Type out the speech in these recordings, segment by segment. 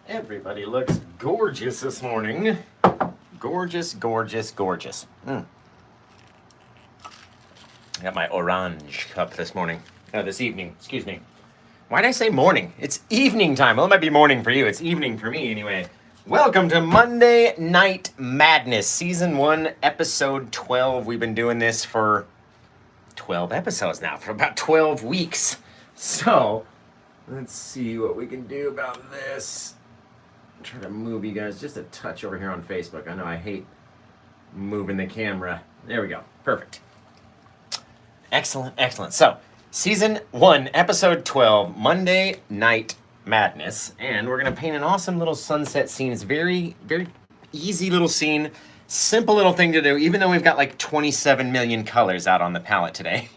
Everybody looks gorgeous this morning. Gorgeous, gorgeous, gorgeous. I got my orange cup this morning. This evening, excuse me. Why did I say morning? It's evening time. Well, it might be morning for you. It's evening for me anyway. Welcome to Monday Night Madness, Season 1, Episode 12. We've been doing this for 12 episodes now, for about 12 weeks. So, let's see what we can do about this. Try to move you guys just a touch over here on Facebook. I know I hate moving the camera. There we go. Perfect. Excellent, excellent. So, Season 1, Episode 12, Monday Night Madness. And we're going to paint an awesome little sunset scene. It's very, very easy little scene. Simple little thing to do, even though we've got like 27 million colors out on the palette today.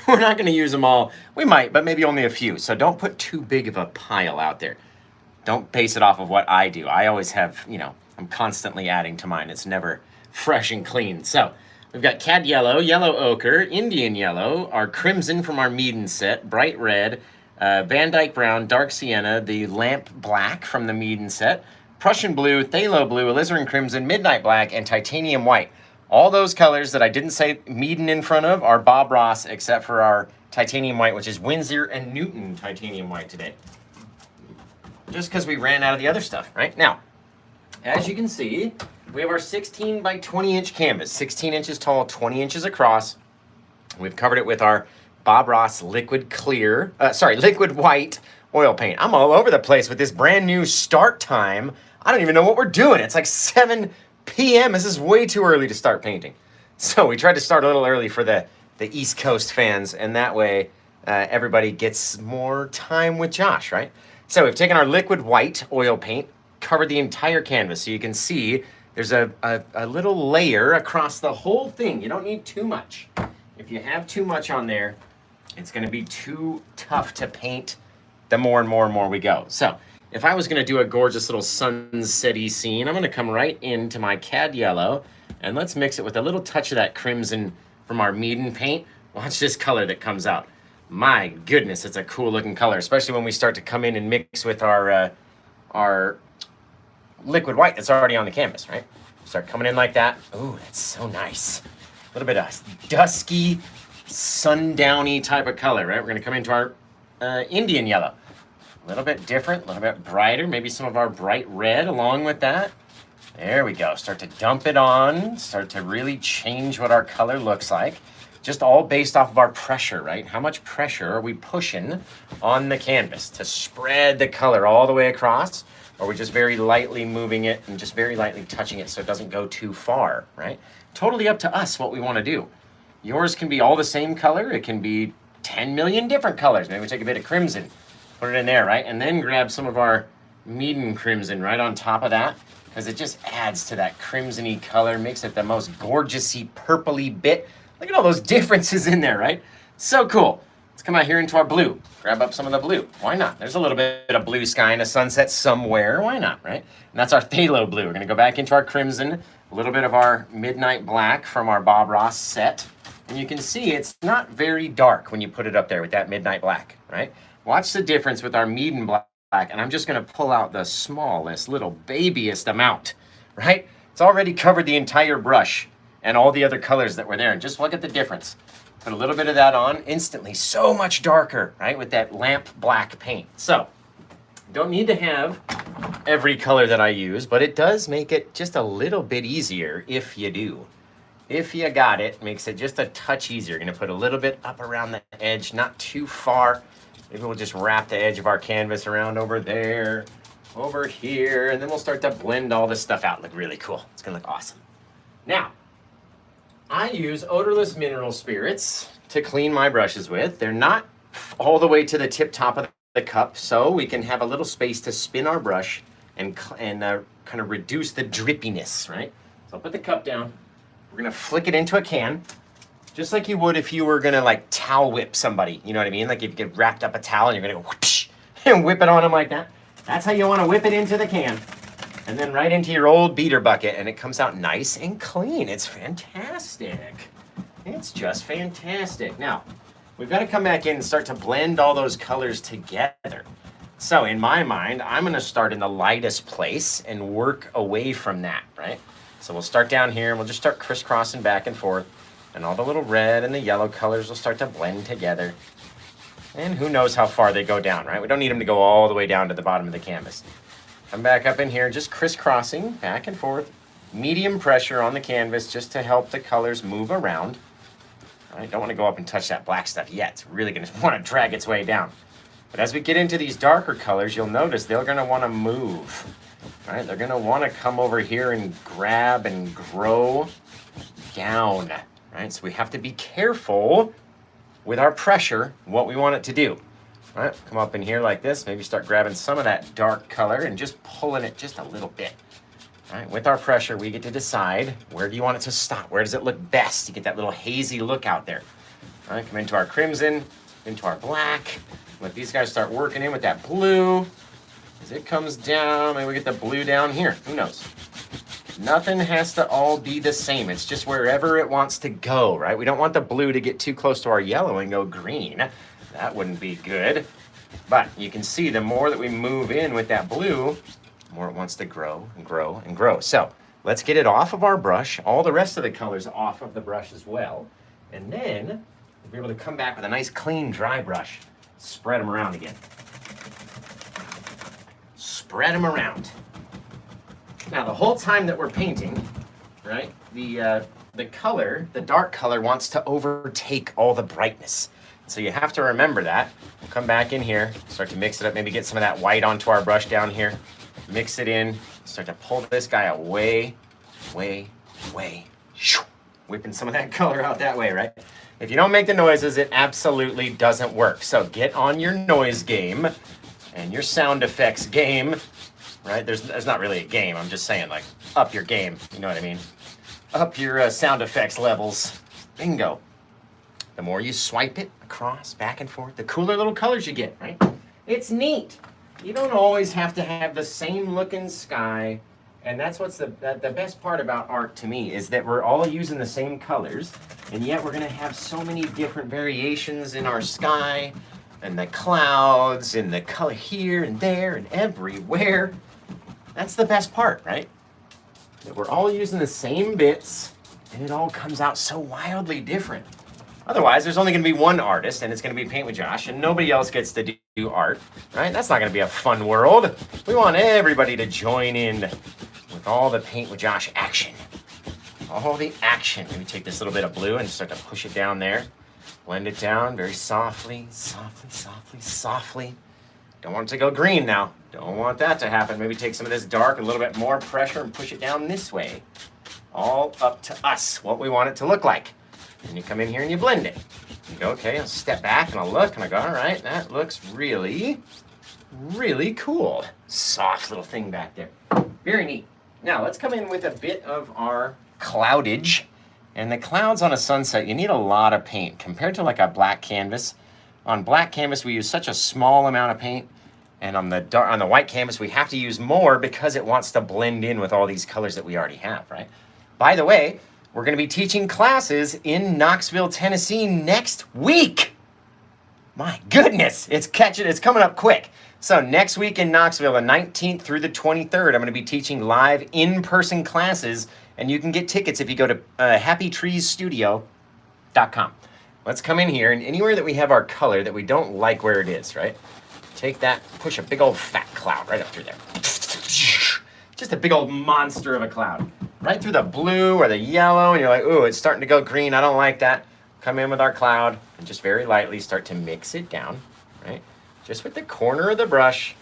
We're not going to use them all. We might, but maybe only a few. So don't put too big of a pile out there. Don't base it off of what I do. I always have, I'm constantly adding to mine. It's never fresh and clean. So we've got Cad Yellow, Yellow Ochre, Indian Yellow, our Crimson from our Meaden set, Bright Red, Van Dyke Brown, Dark Sienna, the Lamp Black from the Meaden set, Prussian Blue, Phthalo Blue, Alizarin Crimson, Midnight Black, and Titanium White. All those colors that I didn't say Meaden in front of are Bob Ross, except for our Titanium White, which is Windsor and Newton Titanium White today. Just because we ran out of the other stuff, right? Now, as you can see, we have our 16 by 20 inch canvas, 16 inches tall, 20 inches across. We've covered it with our Bob Ross liquid white oil paint. I'm all over the place with this brand new start time. I don't even know what we're doing. It's like 7 p.m. This is way too early to start painting. So we tried to start a little early for the East Coast fans, and that way everybody gets more time with Josh, right? So we've taken our liquid white oil paint, covered the entire canvas. So you can see there's a little layer across the whole thing. You don't need too much. If you have too much on there, it's going to be too tough to paint the more and more and more we go. So if I was going to do a gorgeous little sunset-y scene, I'm going to come right into my Cad Yellow, and let's mix it with a little touch of that crimson from our Meaden paint. Watch this color that comes out. My goodness, it's a cool looking color, especially when we start to come in and mix with our liquid white that's already on the canvas, right? Start coming in like that. Ooh, that's so nice. A little bit of dusky, sundowny type of color, right? We're gonna come into our Indian Yellow. A little bit different, a little bit brighter, maybe some of our bright red along with that. There we go. Start to dump it on, start to really change what our color looks like. Just all based off of our pressure, right? How much pressure are we pushing on the canvas to spread the color all the way across? Or are we just very lightly moving it and just very lightly touching it so it doesn't go too far, right? Totally up to us what we want to do. Yours can be all the same color. It can be 10 million different colors. Maybe we take a bit of crimson, put it in there, right? And then grab some of our Meaden crimson right on top of that, because it just adds to that crimson-y color, makes it the most gorgeous-y, purpley bit. Look at all those differences in there, right? So cool. Let's come out here into our blue. Grab up some of the blue. Why not? There's a little bit of blue sky and a sunset somewhere. Why not, right? And that's our Phthalo blue. We're going to go back into our crimson, a little bit of our Midnight Black from our Bob Ross set. And you can see it's not very dark when you put it up there with that Midnight Black, right? Watch the difference with our Meaden Black. And I'm just going to pull out the smallest, little babyest amount, right? It's already covered the entire brush and all the other colors that were there. And just look at the difference. Put a little bit of that on, instantly so much darker, right, with that lamp black paint. So, don't need to have every color that I use, but it does make it just a little bit easier if you do. If you got it, makes it just a touch easier. Gonna put a little bit up around the edge, not too far. Maybe we'll just wrap the edge of our canvas around over there, over here, and then we'll start to blend all this stuff out. Look really cool. It's gonna look awesome. Now, I use odorless mineral spirits to clean my brushes with. They're not all the way to the tip top of the cup, so we can have a little space to spin our brush and kind of reduce the drippiness, right? So I'll put the cup down. We're gonna flick it into a can, just like you would if you were gonna like towel whip somebody, you know what I mean? Like if you get wrapped up a towel and you're gonna go whoosh, and whip it on them like that. That's how you wanna whip it into the can. And then right into your old beater bucket, and it comes out nice and clean. It's fantastic. It's just fantastic. Now, we've got to come back in and start to blend all those colors together. So in my mind, I'm gonna start in the lightest place and work away from that, right? So we'll start down here and we'll just start crisscrossing back and forth, and all the little red and the yellow colors will start to blend together. And who knows how far they go down, right? We don't need them to go all the way down to the bottom of the canvas. Come back up in here, just crisscrossing back and forth. Medium pressure on the canvas just to help the colors move around. All right, don't want to go up and touch that black stuff yet. It's really going to want to drag its way down. But as we get into these darker colors, you'll notice they're going to want to move. All right, they're going to want to come over here and grab and grow down. Right, so we have to be careful with our pressure, what we want it to do. All right, come up in here like this, maybe start grabbing some of that dark color and just pulling it just a little bit. All right, with our pressure, we get to decide where do you want it to stop? Where does it look best? You get that little hazy look out there. All right, come into our crimson, into our black. Let these guys start working in with that blue. As it comes down, maybe we get the blue down here. Who knows? Nothing has to all be the same. It's just wherever it wants to go, right? We don't want the blue to get too close to our yellow and go green. That wouldn't be good. But you can see the more that we move in with that blue, the more it wants to grow and grow and grow. So let's get it off of our brush, all the rest of the colors off of the brush as well. And then we'll be able to come back with a nice clean dry brush. Spread them around again. Spread them around. Now the whole time that we're painting, right, the color, the dark color wants to overtake all the brightness. So you have to remember that. We'll come back in here, start to mix it up, maybe get some of that white onto our brush down here. Mix it in, start to pull this guy away, whipping some of that color out that way, right? If you don't make the noises, it absolutely doesn't work. So get on your noise game and your sound effects game, right? There's not really a game. I'm just saying, like, up your game. You know what I mean? Up your sound effects levels. Bingo. The more you swipe it across, back and forth, the cooler little colors you get, right? It's neat. You don't always have to have the same looking sky. And that's what's the best part about art to me, is that we're all using the same colors, and yet we're going to have so many different variations in our sky and the clouds and the color here and there and everywhere. That's the best part, right? That we're all using the same bits and it all comes out so wildly different. Otherwise, there's only going to be one artist, and it's going to be Paint with Josh, and nobody else gets to do art, right? That's not going to be a fun world. We want everybody to join in with all the Paint with Josh action. All the action. Maybe take this little bit of blue and start to push it down there. Blend it down very softly, softly, softly, softly. Don't want it to go green now. Don't want that to happen. Maybe take some of this dark, a little bit more pressure, and push it down this way. All up to us, what we want it to look like. And you come in here and you blend it. You go, okay, I'll step back and I'll look and I go, all right, that looks really, really cool. Soft little thing back there. Very neat. Now let's come in with a bit of our cloudage. And the clouds on a sunset, you need a lot of paint compared to like a black canvas. On black canvas, we use such a small amount of paint. And on the white canvas, we have to use more because it wants to blend in with all these colors that we already have, right? By the way, we're going to be teaching classes in Knoxville, Tennessee next week. My goodness, it's coming up quick. So next week in Knoxville, the 19th through the 23rd, I'm going to be teaching live in-person classes, and you can get tickets if you go to happytreesstudio.com. Let's come in here, and anywhere that we have our color that we don't like where it is, right? Take that, push a big old fat cloud right up through there. Just a big old monster of a cloud. Right through the blue or the yellow, and you're like, ooh, it's starting to go green. I don't like that. Come in with our cloud and just very lightly start to mix it down, right? Just with the corner of the brush.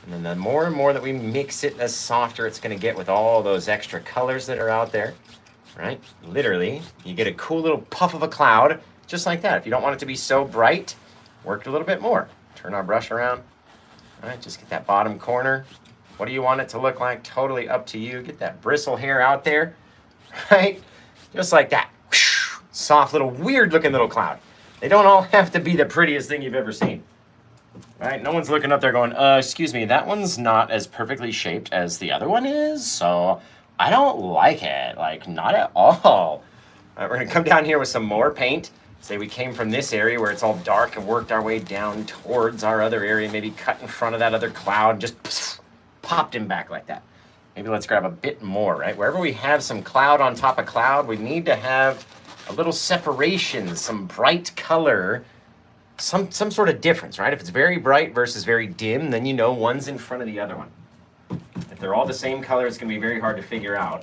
And then the more and more that we mix it, the softer it's going to get with all those extra colors that are out there, right? Literally, you get a cool little puff of a cloud, just like that. If you don't want it to be so bright, work it a little bit more. Turn our brush around, all right? Just get that bottom corner. What do you want it to look like? Totally up to you. Get that bristle hair out there, right? Just like that. Soft little, weird looking little cloud. They don't all have to be the prettiest thing you've ever seen, right? No one's looking up there going, excuse me, that one's not as perfectly shaped as the other one is, so I don't like it, like not at all. All right, we're gonna come down here with some more paint, Say we came from this area where it's all dark and worked our way down towards our other area, maybe cut in front of that other cloud, just popped him back like that. Maybe let's grab a bit more, right? Wherever we have some cloud on top of cloud, we need to have a little separation, some bright color, some sort of difference, right? If it's very bright versus very dim, then you know one's in front of the other one. If they're all the same color, it's going to be very hard to figure out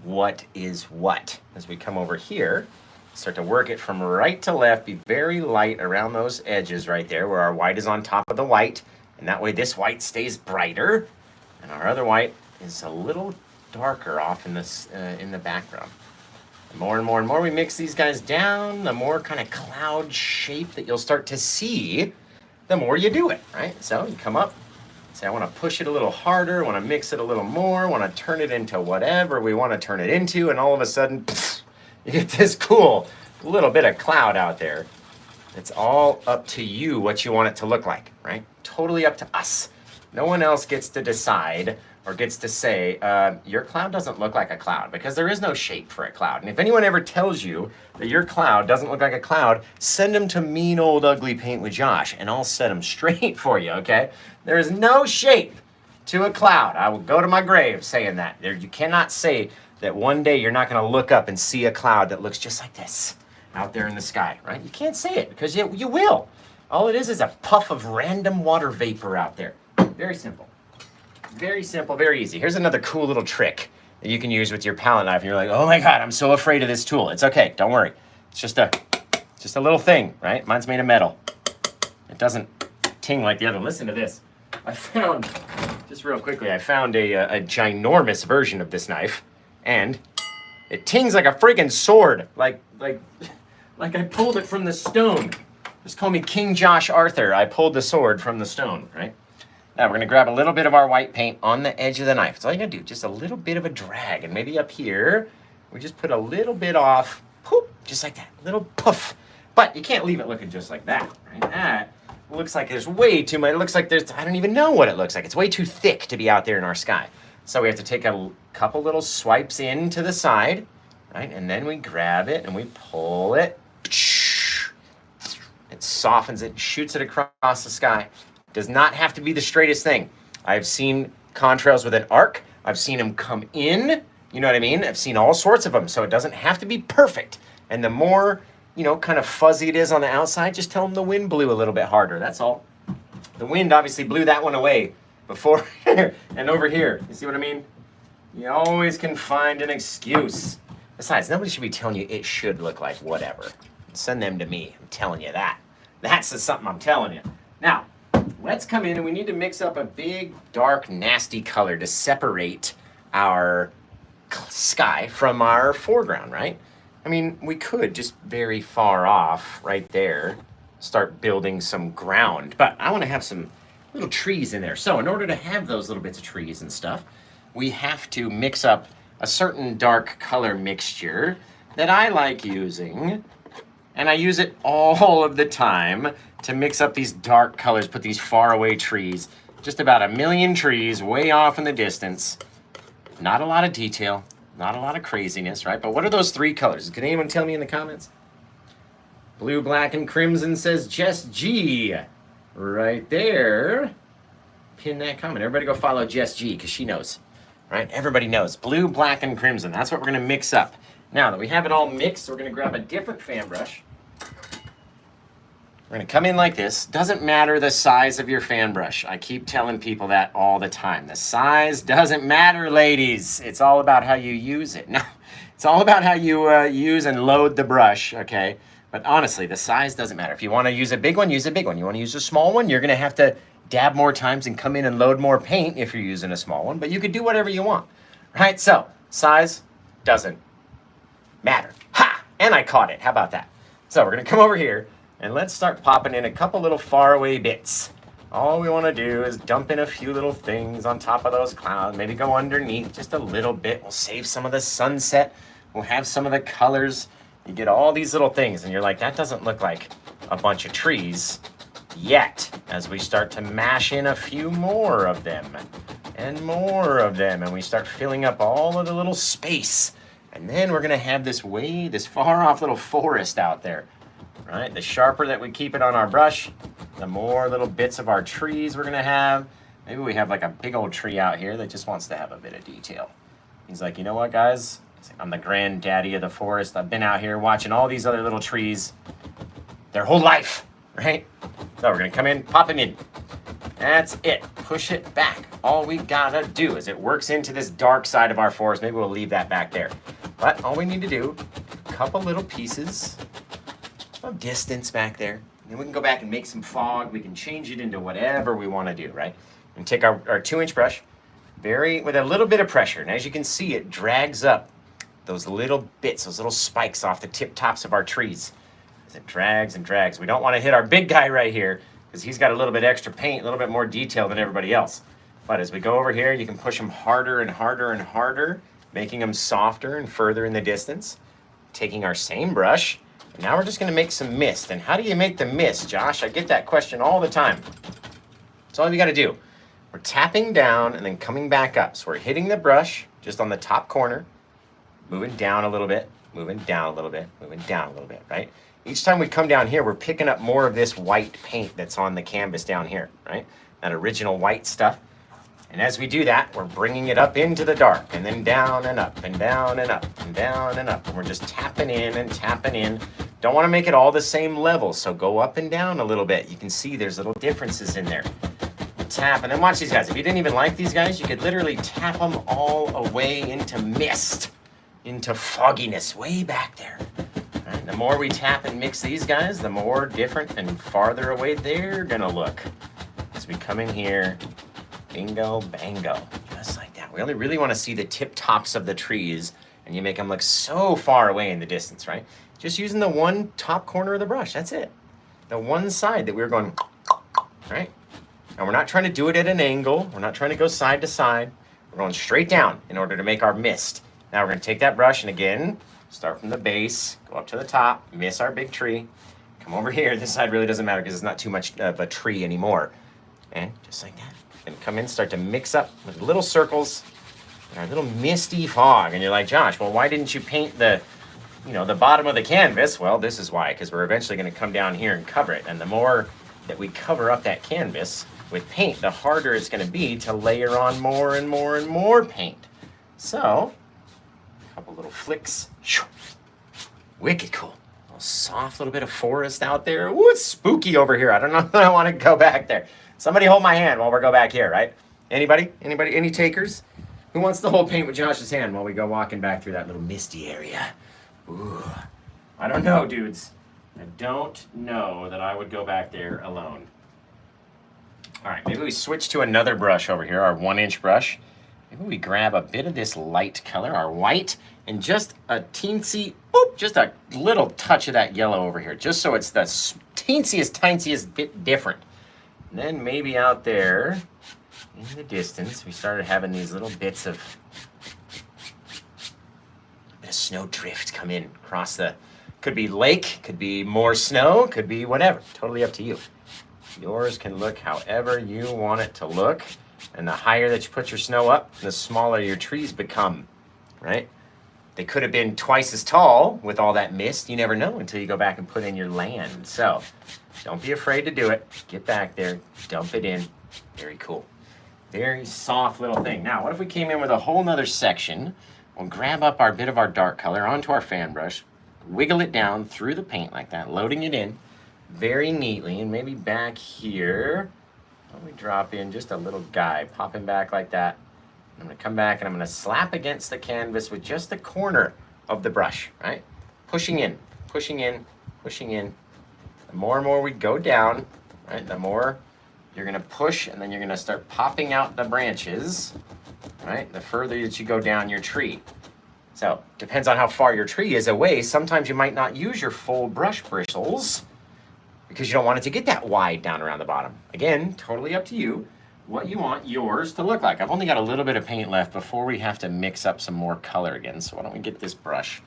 what is what. As we come over here, start to work it from right to left, be very light around those edges right there where our white is on top of the white, and that way this white stays brighter, and our other white is a little darker off in this in the background. The more and more and more we mix these guys down, the more kind of cloud shape that you'll start to see, the more you do it, right? So you come up, say I want to push it a little harder, want to mix it a little more, want to turn it into whatever we want to turn it into, and all of a sudden, you get this cool little bit of cloud out there. It's all up to you what you want it to look like, right? Totally up to us. No one else gets to decide or gets to say, your cloud doesn't look like a cloud, because there is no shape for a cloud. And if anyone ever tells you that your cloud doesn't look like a cloud, send them to Mean Old Ugly Paint with Josh, and I'll set them straight for you, okay? There is no shape to a cloud. I will go to my grave saying that. You cannot say that one day you're not gonna look up and see a cloud that looks just like this out there in the sky, right? You can't say it, because you will. All it is a puff of random water vapor out there. Very simple. Very simple, very easy. Here's another cool little trick that you can use with your palette knife. And you're like, oh my God, I'm so afraid of this tool. It's okay, don't worry. It's just a little thing, right? Mine's made of metal. It doesn't ting like the other one. Listen to this. I found, just real quickly, I found a ginormous version of this knife, and it tings like a friggin' sword. Like I pulled it from the stone. Just call me King Josh Arthur. I pulled the sword from the stone, right? Now we're gonna grab a little bit of our white paint on the edge of the knife. That's all you gotta do, just a little bit of a drag. And maybe up here, we just put a little bit off, poop, just like that, little puff. But you can't leave it looking just like that, right? That looks like there's way too much. It looks like I don't even know what it looks like. It's way too thick to be out there in our sky. So we have to take a couple little swipes in to the side, right? And then we grab it and we pull it. It softens it, shoots it across the sky. Does not have to be the straightest thing. I've seen contrails with an arc. I've seen them come in. You know what I mean? I've seen all sorts of them. So it doesn't have to be perfect. And the more, kind of fuzzy it is on the outside, just tell them the wind blew a little bit harder. That's all. The wind obviously blew that one away before and over here. You see what I mean? You always can find an excuse. Besides, nobody should be telling you it should look like whatever. Send them to me. I'm telling you that. That's just something I'm telling you. Now, let's come in and we need to mix up a big, dark, nasty color to separate our sky from our foreground, right? I mean, we could just very far off right there start building some ground, but I want to have some little trees in there. So in order to have those little bits of trees and stuff, we have to mix up a certain dark color mixture that I like using, and I use it all of the time to mix up these dark colors, put these faraway trees, just about a million trees way off in the distance. Not a lot of detail, not a lot of craziness, right? But what are those three colors? Can anyone tell me in the comments? Blue, black, and crimson says Jess G. Right there. Pin that comment. Everybody go follow Jess G, because she knows, right? Everybody knows. Blue, black, and crimson. That's what we're going to mix up. Now that we have it all mixed, we're going to grab a different fan brush. We're going to come in like this. Doesn't matter the size of your fan brush. I keep telling people that all the time. The size doesn't matter, ladies. It's all about how you use it. No, it's all about how you use and load the brush, okay? But honestly, the size doesn't matter. If you want to use a big one, use a big one. You want to use a small one, you're going to have to dab more times and come in and load more paint if you're using a small one. But you can do whatever you want, right? So, size doesn't matter. Ha! And I caught it. How about that? So we're going to come over here. And let's start popping in a couple little faraway bits. All we want to do is dump in a few little things on top of those clouds. Maybe go underneath just a little bit. We'll save some of the sunset. We'll have some of the colors. You get all these little things, and you're like, that doesn't look like a bunch of trees yet. As we start to mash in a few more of them, and more of them, and we start filling up all of the little space. And then we're going to have this far off little forest out there. right? The sharper that we keep it on our brush, the more little bits of our trees we're gonna have. Maybe we have like a big old tree out here that just wants to have a bit of detail. He's like, you know what, guys? I'm the granddaddy of the forest. I've been out here watching all these other little trees their whole life, right? So we're gonna come in, pop him in. That's it. Push it back. All we gotta do is it works into this dark side of our forest. Maybe we'll leave that back there. But all we need to do, a couple little pieces of distance back there. Then we can go back and make some fog. We can change it into whatever we want to do, right? And take our 2-inch brush, with a little bit of pressure. And as you can see, it drags up those little bits, those little spikes off the tip tops of our trees. As it drags and drags. We don't want to hit our big guy right here because he's got a little bit extra paint, a little bit more detail than everybody else. But as we go over here, you can push them harder and harder and harder, making them softer and further in the distance. Taking our same brush, and now we're just going to make some mist. And how do you make the mist, Josh? I get that question all the time. That's all you got to do. We're tapping down and then coming back up. So we're hitting the brush just on the top corner, moving down a little bit, moving down a little bit, moving down a little bit, right? Each time we come down here, we're picking up more of this white paint that's on the canvas down here, right? That original white stuff. And as we do that, we're bringing it up into the dark and then down and up and down and up and down and up. And we're just tapping in and tapping in. Don't want to make it all the same level, so go up and down a little bit. You can see there's little differences in there. Tap, and then watch these guys. If you didn't even like these guys, you could literally tap them all away into mist, into fogginess way back there. Right? The more we tap and mix these guys, the more different and farther away they're gonna look. As we come in here, bingo, bango, just like that. We only really want to see the tip tops of the trees, and you make them look so far away in the distance, right? Just using the one top corner of the brush, that's it. The one side that we were going, right? And we're not trying to do it at an angle. We're not trying to go side to side. We're going straight down in order to make our mist. Now we're going to take that brush and again, start from the base, go up to the top, miss our big tree. Come over here. This side really doesn't matter because it's not too much of a tree anymore. And just like that. And come in, start to mix up with little circles and our little misty fog. And you're like, Josh, well, why didn't you paint the bottom of the canvas? Well, this is why, because we're eventually going to come down here and cover it. And the more that we cover up that canvas with paint, the harder it's going to be to layer on more and more and more paint. So, a couple little flicks. Wicked cool. A little soft little bit of forest out there. Ooh, it's spooky over here. I don't know if I want to go back there. Somebody hold my hand while we go back here, right? Anybody? Anybody? Any takers? Who wants to hold paint with Josh's hand while we go walking back through that little misty area? Ooh, I don't know, dudes. I don't know that I would go back there alone. All right, maybe we switch to another brush over here, our 1-inch brush. Maybe we grab a bit of this light color, our white, and just a teensy, just a little touch of that yellow over here, just so it's the teensiest bit different. And then maybe out there in the distance, we started having these little bits of snow drift come in across the, could be lake, could be more snow, could be whatever, totally up to you. Yours can look however you want it to look. And the higher that you put your snow up, the smaller your trees become, right? They could have been twice as tall with all that mist. You never know until you go back and put in your land. So don't be afraid to do it. Get back there, dump it in. Very cool. Very soft little thing. Now, what if we came in with a whole nother section? We'll grab up our bit of our dark color onto our fan brush, wiggle it down through the paint like that, loading it in very neatly, and maybe back here, we drop in just a little guy, popping back like that. I'm gonna come back and I'm gonna slap against the canvas with just the corner of the brush, right? Pushing in, pushing in, pushing in. The more and more we go down, right, the more you're gonna push, and then you're gonna start popping out the branches, right? The further that you go down your tree. So, depends on how far your tree is away. Sometimes you might not use your full brush bristles because you don't want it to get that wide down around the bottom. Again, totally up to you what you want yours to look like. I've only got a little bit of paint left before we have to mix up some more color again. So why don't we get this brush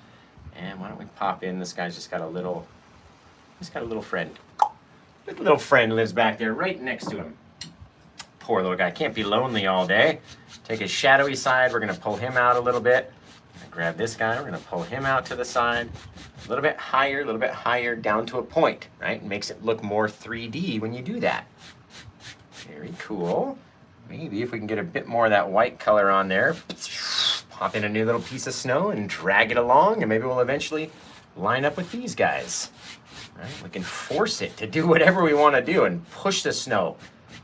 and why don't we pop in, this guy's just got a little friend. Little friend lives back there right next to him. Poor little guy, can't be lonely all day. Take his shadowy side, we're gonna pull him out a little bit. grab this guy, we're gonna pull him out to the side, a little bit higher, down to a point, right? It makes it look more 3D when you do that. Very cool. Maybe if we can get a bit more of that white color on there, pop in a new little piece of snow and drag it along, and maybe we'll eventually line up with these guys. Right? We can force it to do whatever we want to do and push the snow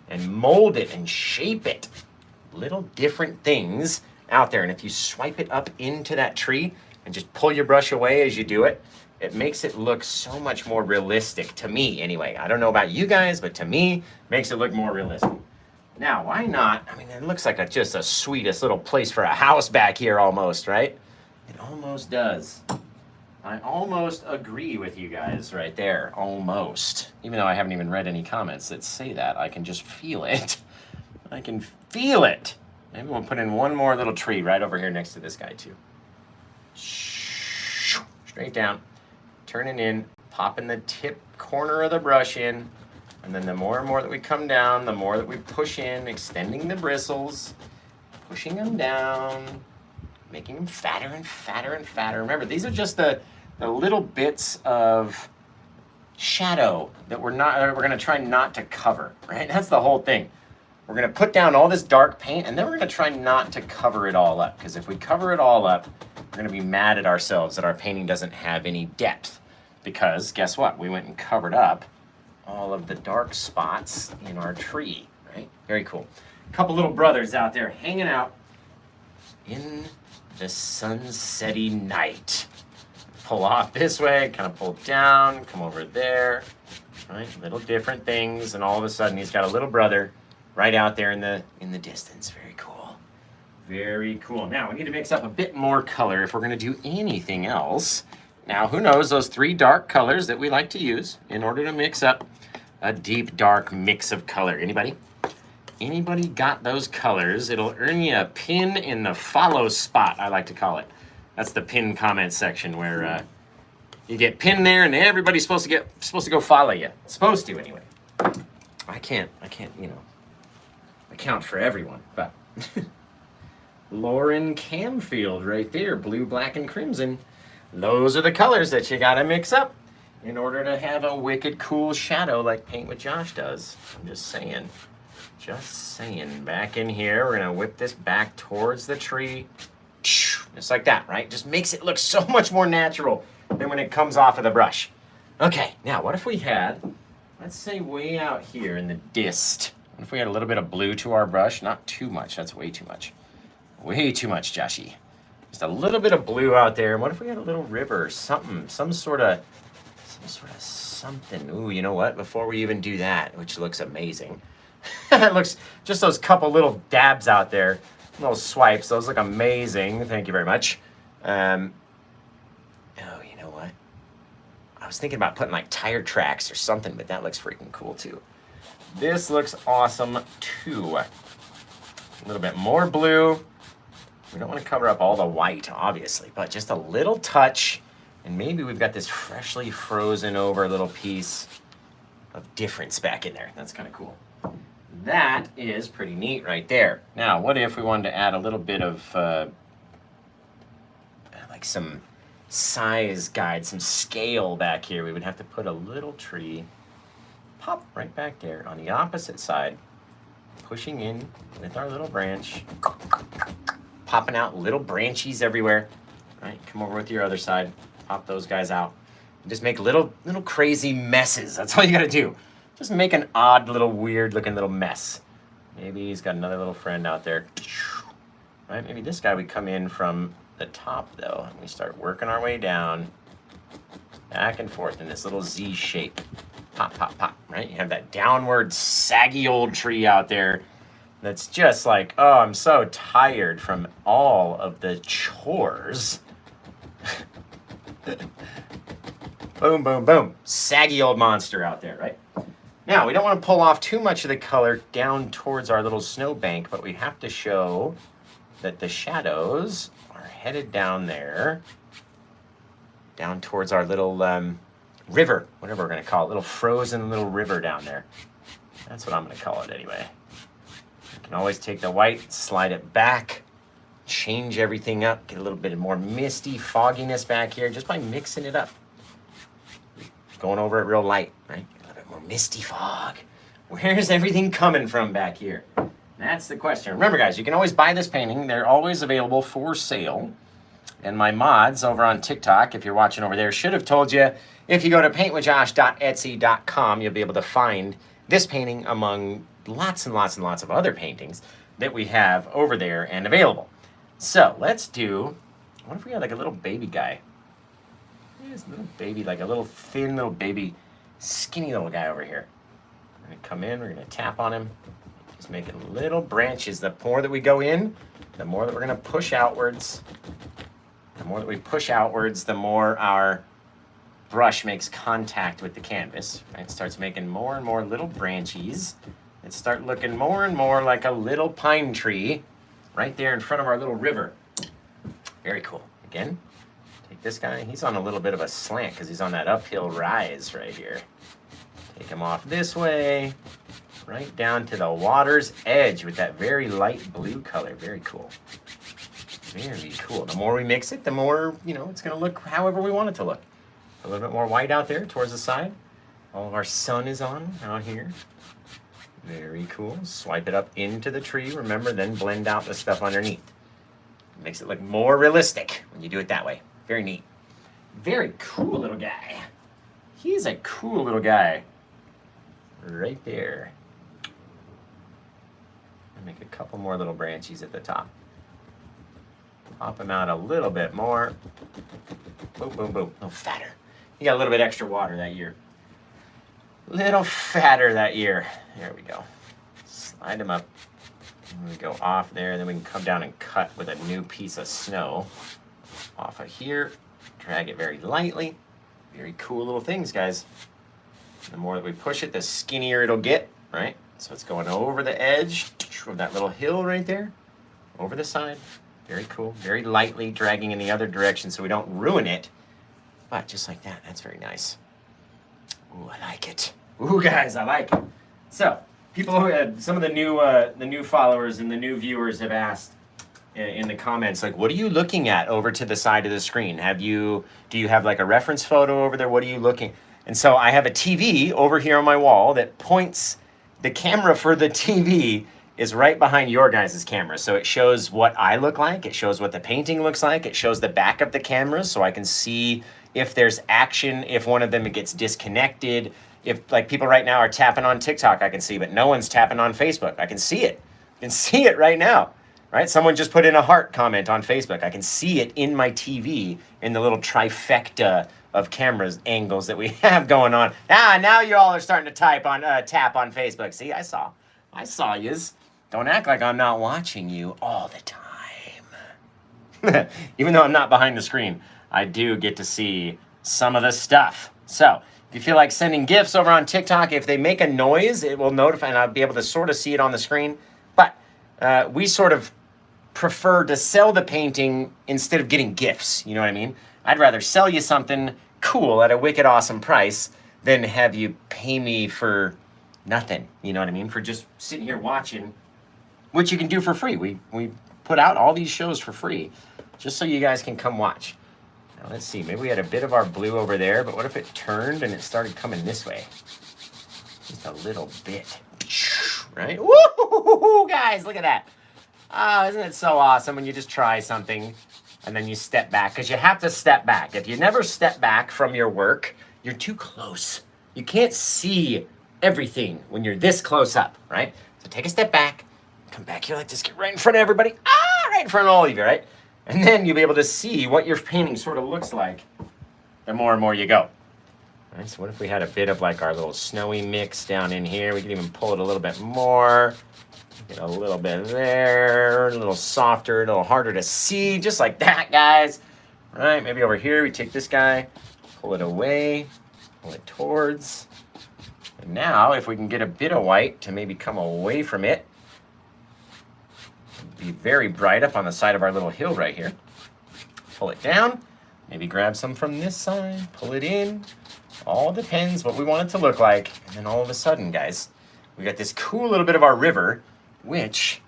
and mold it and shape it. Little different things out there. And if you swipe it up into that tree and just pull your brush away as you do it, it makes it look so much more realistic, to me anyway. I don't know about you guys, but to me, it makes it look more realistic. Now, why not? I mean, it looks like just the sweetest little place for a house back here almost, right? It almost does. I almost agree with you guys right there, almost. Even though I haven't even read any comments that say that, I can just feel it. I can feel it. Maybe we'll put in one more little tree right over here next to this guy too. Straight down, turning in, popping the tip corner of the brush in, and then the more and more that we come down, the more that we push in, extending the bristles, pushing them down, making them fatter and fatter and fatter. Remember, these are just the little bits of shadow that we're gonna try not to cover, right? That's the whole thing. We're gonna put down all this dark paint, and then we're gonna try not to cover it all up, because if we cover it all up, we're gonna be mad at ourselves that our painting doesn't have any depth. Because guess what? We went and covered up all of the dark spots in our tree, right? Very cool. A couple little brothers out there hanging out in the sunsetty night. Pull off this way, kind of pull down, come over there, right? Little different things, and all of a sudden he's got a little brother right out there in the distance. Very cool. Very cool. Now we need to mix up a bit more color if we're gonna do anything else. Now, who knows, those 3 dark colors that we like to use in order to mix up a deep, dark mix of color. Anybody? Anybody got those colors? It'll earn you a pin in the follow spot, I like to call it. That's the pin comment section where you get pinned there and everybody's supposed to go follow you. Supposed to, anyway. I can't, account for everyone, but Lauren Camfield right there, blue, black, and crimson. Those are the colors that you gotta mix up in order to have a wicked cool shadow like Paint with Josh does. I'm just saying. Just saying. Back in here, we're gonna whip this back towards the tree. Just like that, right? Just makes it look so much more natural than when it comes off of the brush. Okay, now what if we had, let's say way out here in the dist, what if we had a little bit of blue to our brush? Not too much, that's way too much. Way too much, Joshy. Just a little bit of blue out there. And what if we had a little river, something, some sort of something. Ooh, you know what? Before we even do that, which looks amazing. It looks, just those couple little dabs out there, little swipes, those look amazing. Thank you very much. Oh, you know what? I was thinking about putting like tire tracks or something, but that looks freaking cool too. This looks awesome too. A little bit more blue. We don't want to cover up all the white, obviously, but just a little touch. And maybe we've got this freshly frozen over little piece of difference back in there. That's kind of cool. That is pretty neat right there. Now, what if we wanted to add a little bit of like some size guide, some scale back here? We would have to put a little tree, pop right back there on the opposite side, pushing in with our little branch, popping out little branchies everywhere. Right, come over with your other side, pop those guys out, and just make little crazy messes. That's all you gotta do. Just make an odd little weird looking little mess. Maybe he's got another little friend out there. Right, maybe this guy, we come in from the top though, and we start working our way down, back and forth in this little Z shape. Pop, pop, pop, right? You have that downward saggy old tree out there that's just like, oh, I'm so tired from all of the chores. Boom, boom, boom. Saggy old monster out there, right? Now, we don't want to pull off too much of the color down towards our little snowbank, but we have to show that the shadows are headed down there, down towards our little river, whatever we're going to call it, little frozen little river down there. That's what I'm going to call it anyway. You can always take the white, slide it back change everything up, get a little bit more misty fogginess back here just by mixing it up. Going over it real light, right? A little bit more misty fog. Where's everything coming from back here? That's the question. Remember, guys, you can always buy this painting. They're always available for sale. And my mods over on TikTok, if you're watching over there, should have told you, if you go to paintwithjosh.etsy.com, you'll be able to find this painting among lots and lots and lots of other paintings that we have over there and available. So let's do, what if we had like a little baby guy? This little baby, like a little thin little baby, skinny little guy over here. We're gonna come in, we're gonna tap on him, just making little branches. The more that we go in, the more that we're gonna push outwards. The more that we push outwards, the more our brush makes contact with the canvas, right? It starts making more and more little branches that start looking more and more like a little pine tree right there in front of our little river. Very cool. Again, take this guy. He's on a little bit of a slant because he's on that uphill rise right here. Take him off this way, right down to the water's edge with that very light blue color. Very cool. Very cool. The more we mix it, the more, it's going to look however we want it to look. A little bit more white out there towards the side. All of our sun is on out here. Very cool. Swipe it up into the tree. Remember, then blend out the stuff underneath. Makes it look more realistic when you do it that way. Very neat. Very cool little guy. He's a cool little guy. Right there. I'll make a couple more little branches at the top. Pop them out a little bit more. Boom, boom, boom. A little fatter. You got a little bit extra water that year. Little fatter that year. There we go. Slide them up. And we go off there. Then we can come down and cut with a new piece of snow. Off of here. Drag it very lightly. Very cool little things, guys. The more that we push it, the skinnier it'll get, right? So it's going over the edge of that little hill right there. Over the side. Very cool. Very lightly dragging in the other direction so we don't ruin it. But just like that. That's very nice. Ooh, I like it. Ooh, guys, I like it. So, people who had, some of the new followers and the new viewers have asked in the comments, like, what are you looking at over to the side of the screen? Do you have like a reference photo over there? What are you looking? And so I have a TV over here on my wall that points, the camera for the TV is right behind your guys' camera. So it shows what I look like. It shows what the painting looks like. It shows the back of the camera so I can see if there's action, if one of them gets disconnected. If like people right now are tapping on TikTok, I can see, but no one's tapping on Facebook. I can see it. I can see it right now, right? Someone just put in a heart comment on Facebook. I can see it in my TV in the little trifecta of cameras angles that we have going on. Now you all are starting to tap on Facebook. See, I saw yous. Don't act like I'm not watching you all the time. Even though I'm not behind the screen, I do get to see some of the stuff. So if you feel like sending GIFs over on TikTok, if they make a noise, it will notify, and I'll be able to sort of see it on the screen. But we sort of prefer to sell the painting instead of getting GIFs. You know what I mean? I'd rather sell you something cool at a wicked awesome price than have you pay me for nothing. You know what I mean? For just sitting here watching, which you can do for free. We put out all these shows for free just so you guys can come watch. Now let's see, maybe we had a bit of our blue over there, but what if it turned and it started coming this way? Just a little bit, right? Woo, guys, look at that. Oh, isn't it so awesome when you just try something and then you step back? Because you have to step back. If you never step back from your work, you're too close. You can't see everything when you're this close up, right? So take a step back, come back here like this, get right in front of everybody. Right in front of all of you, right? And then you'll be able to see what your painting sort of looks like the more and more you go. All right, so what if we had a bit of like our little snowy mix down in here? We can even pull it a little bit more. Get a little bit there, a little softer, a little harder to see, just like that, guys. All right, maybe over here we take this guy, pull it away, pull it towards. And now if we can get a bit of white to maybe come away from it, be very bright up on the side of our little hill right here. Pull it down, maybe grab some from this side, pull it in. All depends what we want it to look like. And then all of a sudden, guys, we got this cool little bit of our river, which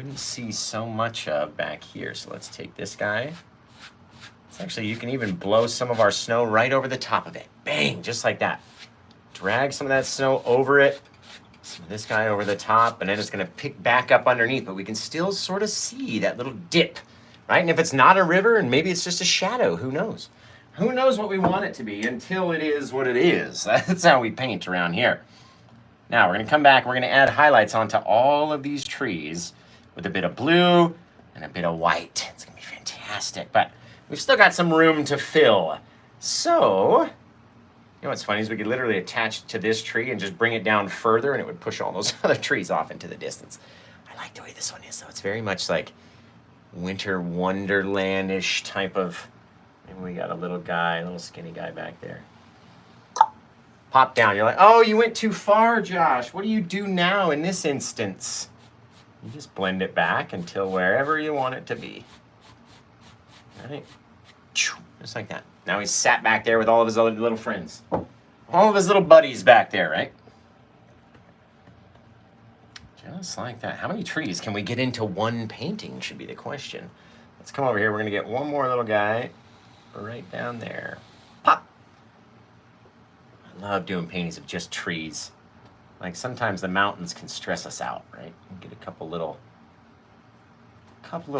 wouldn't see so much of back here. So let's take this guy. It's actually, you can even blow some of our snow right over the top of it. Bang, just like that. Drag some of that snow over it. Some of this guy over the top, and then it's gonna pick back up underneath, but we can still sort of see that little dip, right? And if it's not a river, and maybe it's just a shadow, who knows? Who knows what we want it to be until it is what it is. That's how we paint around here. Now we're gonna come back, we're gonna add highlights onto all of these trees with a bit of blue and a bit of white. It's gonna be fantastic, but we've still got some room to fill. So, you know what's funny is we could literally attach it to this tree and just bring it down further and it would push all those other trees off into the distance. I like the way this one is though. It's very much like winter wonderland-ish type of, and we got a little guy, a little skinny guy back there. Pop down, you're like, oh, you went too far, Josh. What do you do now in this instance? You just blend it back until wherever you want it to be. All right, just like that. Now he's sat back there with all of his other little friends. All of his little buddies back there, right? Just like that. How many trees can we get into one painting should be the question. Let's come over here. We're going to get one more little guy right down there. Pop! I love doing paintings of just trees. Like sometimes the mountains can stress us out, right? You get a couple little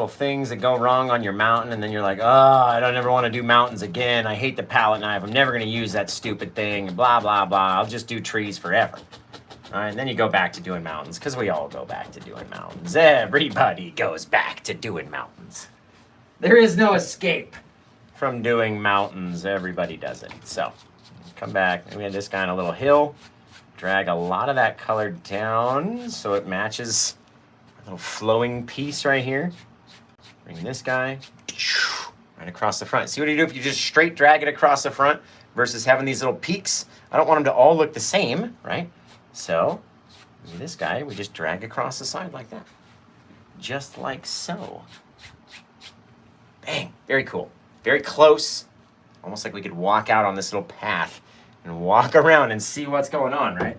things that go wrong on your mountain, and then you're like, oh, I don't ever want to do mountains again. I hate the palette knife. I'm never going to use that stupid thing, and blah, blah, blah. I'll just do trees forever. All right, and then you go back to doing mountains, because we all go back to doing mountains. Everybody goes back to doing mountains. There is no escape from doing mountains. Everybody does it. So, come back. We had this guy on a little hill. Drag a lot of that color down so it matches a little flowing piece right here. Bring this guy right across the front. See what you do if you just straight drag it across the front versus having these little peaks? I don't want them to all look the same, right? So, this guy, we just drag across the side like that. Just like so. Bang, very cool. Very close. Almost like we could walk out on this little path and walk around and see what's going on, right?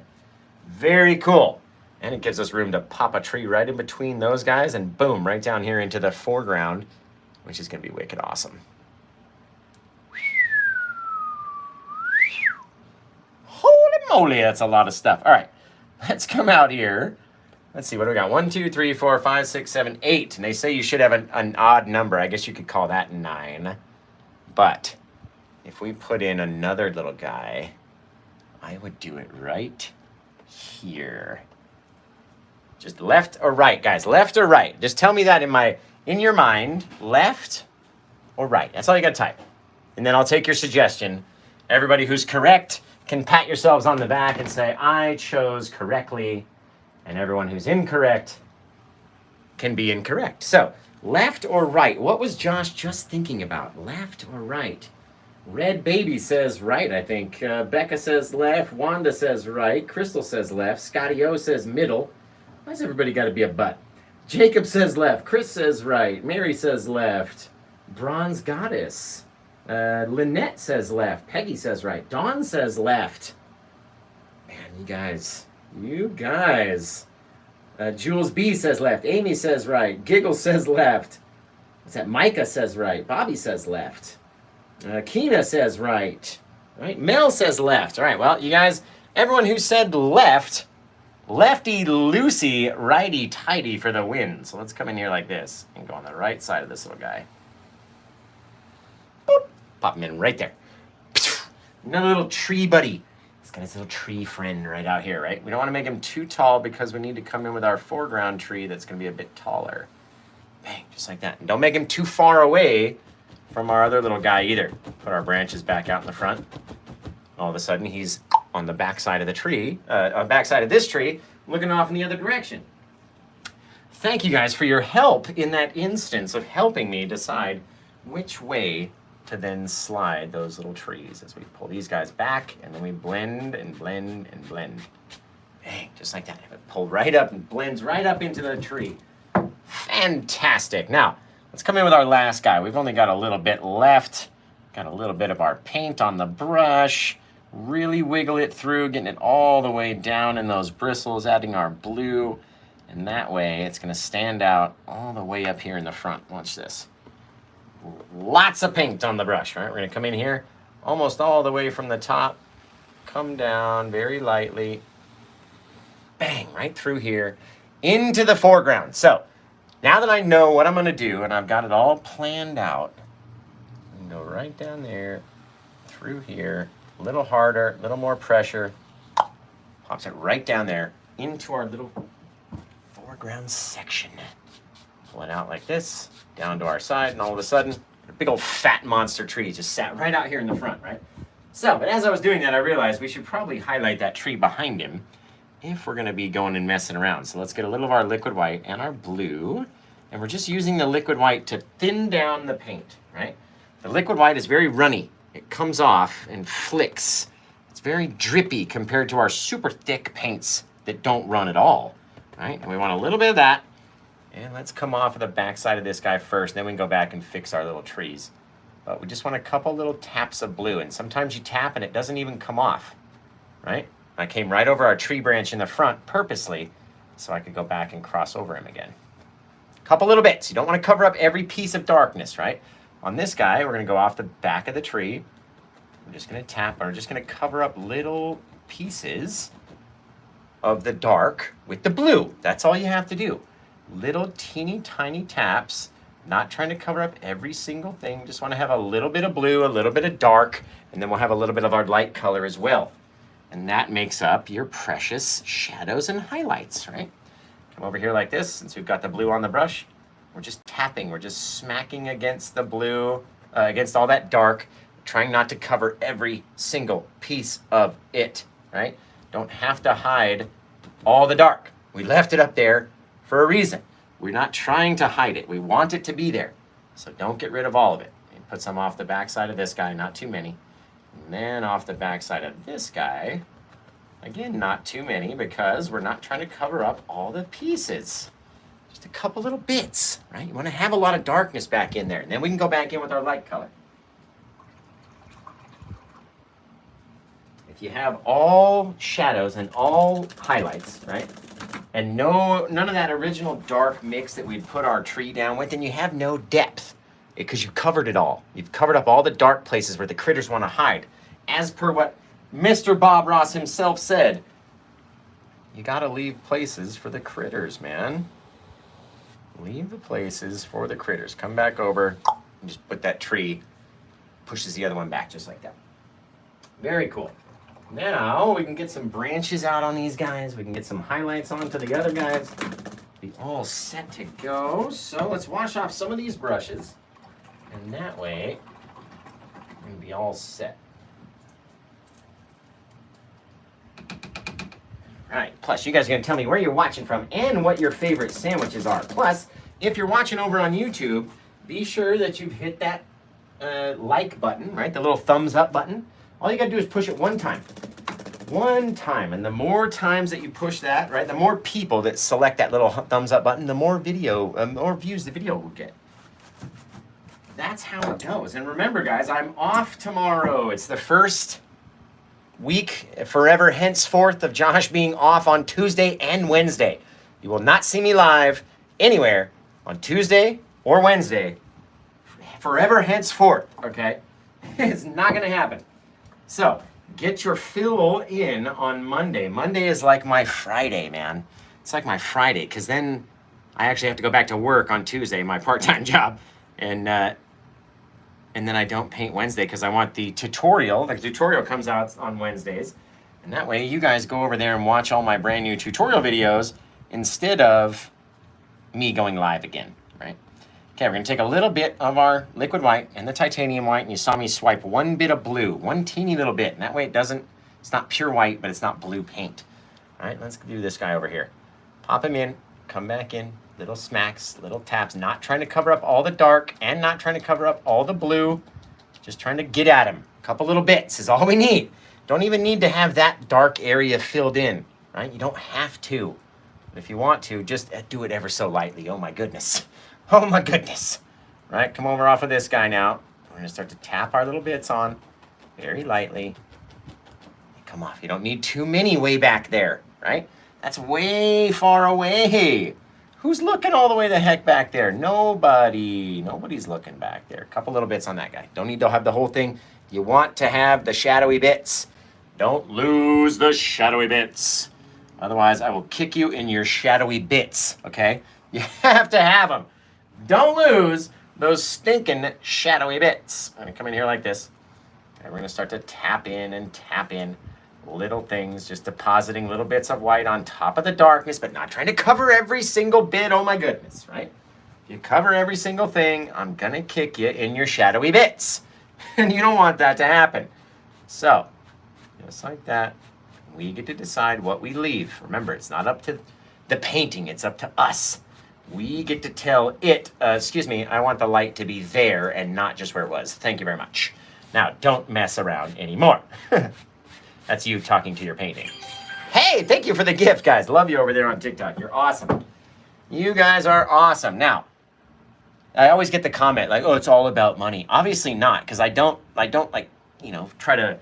Very cool. And it gives us room to pop a tree right in between those guys and boom, right down here into the foreground, which is gonna be wicked awesome. Holy moly, that's a lot of stuff. All right, let's come out here. Let's see, what do we got? 1, 2, 3, 4, 5, 6, 7, 8. And they say you should have an odd number. I guess you could call that 9. But if we put in another little guy, I would do it right here. Just left or right, guys, left or right. Just tell me that in your mind, left or right. That's all you gotta type. And then I'll take your suggestion. Everybody who's correct can pat yourselves on the back and say, I chose correctly. And everyone who's incorrect can be incorrect. So, left or right? What was Josh just thinking about? Left or right? Red Baby says right, I think. Becca says left. Wanda says right. Crystal says left. Scotty O says middle. Why's everybody got to be a butt? Jacob says left. Chris says right. Mary says left. Bronze Goddess. Lynette says left. Peggy says right. Dawn says left. Man, you guys. Jules B says left. Amy says right. Giggle says left. What's that? Micah says right. Bobby says left. Keena says right. Right. Mel says left. All right, well, you guys, everyone who said left, lefty loosey, righty tighty for the win. So let's come in here like this and go on the right side of this little guy. Boop. Pop him in right there. Another little tree buddy. He's got his little tree friend right out here, right? We don't want to make him too tall because we need to come in with our foreground tree that's going to be a bit taller. Bang, just like that. And don't make him too far away from our other little guy either. Put our branches back out in the front. All of a sudden, he's on the back side of the tree, back side of this tree, looking off in the other direction. Thank you guys for your help in that instance of helping me decide which way to then slide those little trees as we pull these guys back and then we blend and blend and blend. Bang, just like that. Have it pulled right up and blends right up into the tree. Fantastic. Now, let's come in with our last guy. We've only got a little bit left. Got a little bit of our paint on the brush. Really wiggle it through, getting it all the way down in those bristles, adding our blue. And that way it's gonna stand out all the way up here in the front. Watch this. Lots of paint on the brush, right? We're gonna come in here, almost all the way from the top, come down very lightly, bang, right through here, into the foreground. So, now that I know what I'm gonna do, and I've got it all planned out, I'm gonna go right down there, through here, a little harder, a little more pressure, pops it right down there, into our little foreground section. Pull it out like this, down to our side, and all of a sudden, a big old fat monster tree just sat right out here in the front, right? So, but as I was doing that, I realized we should probably highlight that tree behind him if we're gonna be going and messing around. So let's get a little of our liquid white and our blue, and we're just using the liquid white to thin down the paint, right? The liquid white is very runny. It comes off and flicks. It's very drippy compared to our super thick paints that don't run at all, right? And we want a little bit of that. And let's come off of the backside of this guy first, then we can go back and fix our little trees. But we just want a couple little taps of blue, and sometimes you tap and it doesn't even come off, right? I came right over our tree branch in the front purposely so I could go back and cross over him again. Couple little bits. You don't want to cover up every piece of darkness, right? On this guy, we're going to go off the back of the tree. We're just going to tap, and we're just going to cover up little pieces of the dark with the blue. That's all you have to do. Little teeny tiny taps, not trying to cover up every single thing. Just want to have a little bit of blue, a little bit of dark, and then we'll have a little bit of our light color as well. And that makes up your precious shadows and highlights, right? Come over here like this, since we've got the blue on the brush. We're just tapping, we're just smacking against the blue, against all that dark, trying not to cover every single piece of it, right? Don't have to hide all the dark. We left it up there for a reason. We're not trying to hide it. We want it to be there. So don't get rid of all of it. And put some off the backside of this guy, not too many. And then off the backside of this guy, again, not too many because we're not trying to cover up all the pieces. Just a couple little bits, right? You want to have a lot of darkness back in there, and then we can go back in with our light color. If you have all shadows and all highlights, right? And none of that original dark mix that we'd put our tree down with, then you have no depth because you covered it all. You've covered up all the dark places where the critters want to hide. As per what Mr. Bob Ross himself said, you gotta leave places for the critters, man. Leave the places for the critters. Come back over and just put that tree, pushes the other one back just like that. Very cool. Now we can get some branches out on these guys. We can get some highlights onto the other guys. Be all set to go. So let's wash off some of these brushes. And that way, we're gonna be all set. All right, plus you guys are gonna tell me where you're watching from and what your favorite sandwiches are. Plus, if you're watching over on YouTube, be sure that you've hit that like button, right? The little thumbs up button. All you gotta do is push it one time. One time, and the more times that you push that, right, the more people that select that little thumbs up button, the more more views the video will get. That's how it goes. And remember, guys, I'm off tomorrow. It's the first week forever henceforth of Josh being off on Tuesday and Wednesday. You will not see me live anywhere on Tuesday or Wednesday forever henceforth, okay? It's not going to happen. So, get your fill in on Monday. Monday is like my Friday, man. It's like my Friday, because then I actually have to go back to work on Tuesday, my part-time job, and then I don't paint Wednesday because I want the tutorial. The tutorial comes out on Wednesdays, and that way you guys go over there and watch all my brand new tutorial videos instead of me going live again, right? Okay, we're gonna take a little bit of our liquid white and the titanium white, and you saw me swipe one bit of blue, one teeny little bit, and that way it's not pure white, but it's not blue paint. All right, let's do this guy over here. Pop him in, come back in, little smacks, little taps, not trying to cover up all the dark and not trying to cover up all the blue, just trying to get at him. A couple little bits is all we need. Don't even need to have that dark area filled in, right? You don't have to. But if you want to, just do it ever so lightly. Oh my goodness. Oh my goodness. Right, come over off of this guy now. We're gonna start to tap our little bits on very lightly. Come off, you don't need too many way back there, right? That's way far away. Who's looking all the way the heck back there? Nobody. Nobody's looking back there. A couple little bits on that guy. Don't need to have the whole thing. You want to have the shadowy bits. Don't lose the shadowy bits. Otherwise, I will kick you in your shadowy bits, okay? You have to have them. Don't lose those stinking shadowy bits. I'm gonna come in here like this. And we're gonna start to tap in little things, just depositing little bits of white on top of the darkness, but not trying to cover every single bit. Oh my goodness, right? If you cover every single thing, I'm gonna kick you in your shadowy bits. And you don't want that to happen. So, just like that, we get to decide what we leave. Remember, it's not up to the painting, it's up to us. We get to tell it, I want the light to be there and not just where it was. Thank you very much. Now, don't mess around anymore. That's you talking to your painting. Hey, thank you for the gift, guys. Love you over there on TikTok. You're awesome. You guys are awesome. Now, I always get the comment like, oh, it's all about money. Obviously not, because I don't like, try to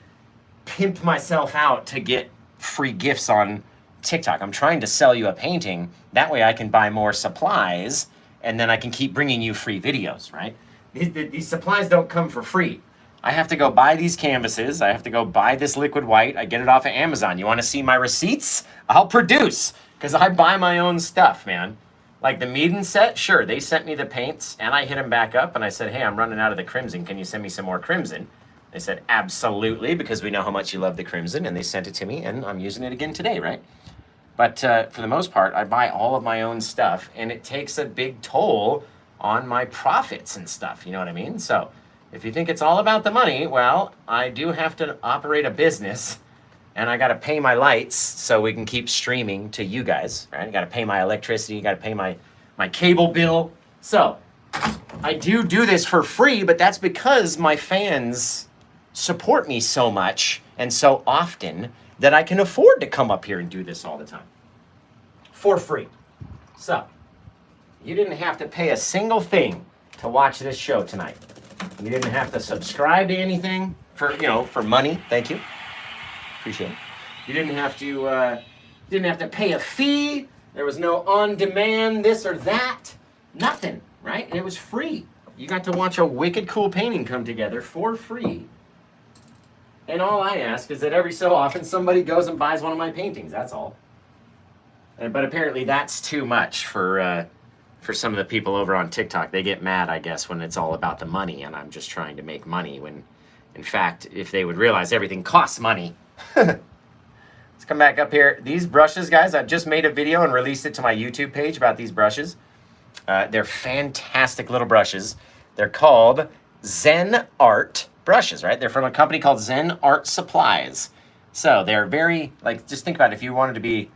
pimp myself out to get free gifts on TikTok. I'm trying to sell you a painting. That way I can buy more supplies and then I can keep bringing you free videos, right? These supplies don't come for free. I have to go buy these canvases. I have to go buy this liquid white. I get it off of Amazon. You want to see my receipts? I'll produce, because I buy my own stuff, man. Like the Meaden set, sure, they sent me the paints and I hit them back up and I said, hey, I'm running out of the crimson. Can you send me some more crimson? They said, absolutely, because we know how much you love the crimson, and they sent it to me, and I'm using it again today, right? But for the most part, I buy all of my own stuff, and it takes a big toll on my profits and stuff, you know what I mean? So if you think it's all about the money, well, I do have to operate a business, and I got to pay my lights so we can keep streaming to you guys, right? I got to pay my electricity, got to pay my cable bill. So I do this for free, but that's because my fans support me so much and so often that I can afford to come up here and do this all the time for free. So you didn't have to pay a single thing to watch this show tonight. You didn't have to subscribe to anything for money. Thank you. Appreciate it. You didn't have to pay a fee. There was no on-demand this or that. Nothing, right? And it was free. You got to watch a wicked cool painting come together for free. And all I ask is that every so often somebody goes and buys one of my paintings. That's all. But apparently that's too much for some of the people over on TikTok. They get mad, I guess, when it's all about the money and I'm just trying to make money when, in fact, if they would realize everything costs money. Let's come back up here. These brushes, guys, I've just made a video and released it to my YouTube page about these brushes. They're fantastic little brushes. They're called Zen Art brushes, right? They're from a company called Zen Art Supplies. So they're very, just think about it. If you wanted to be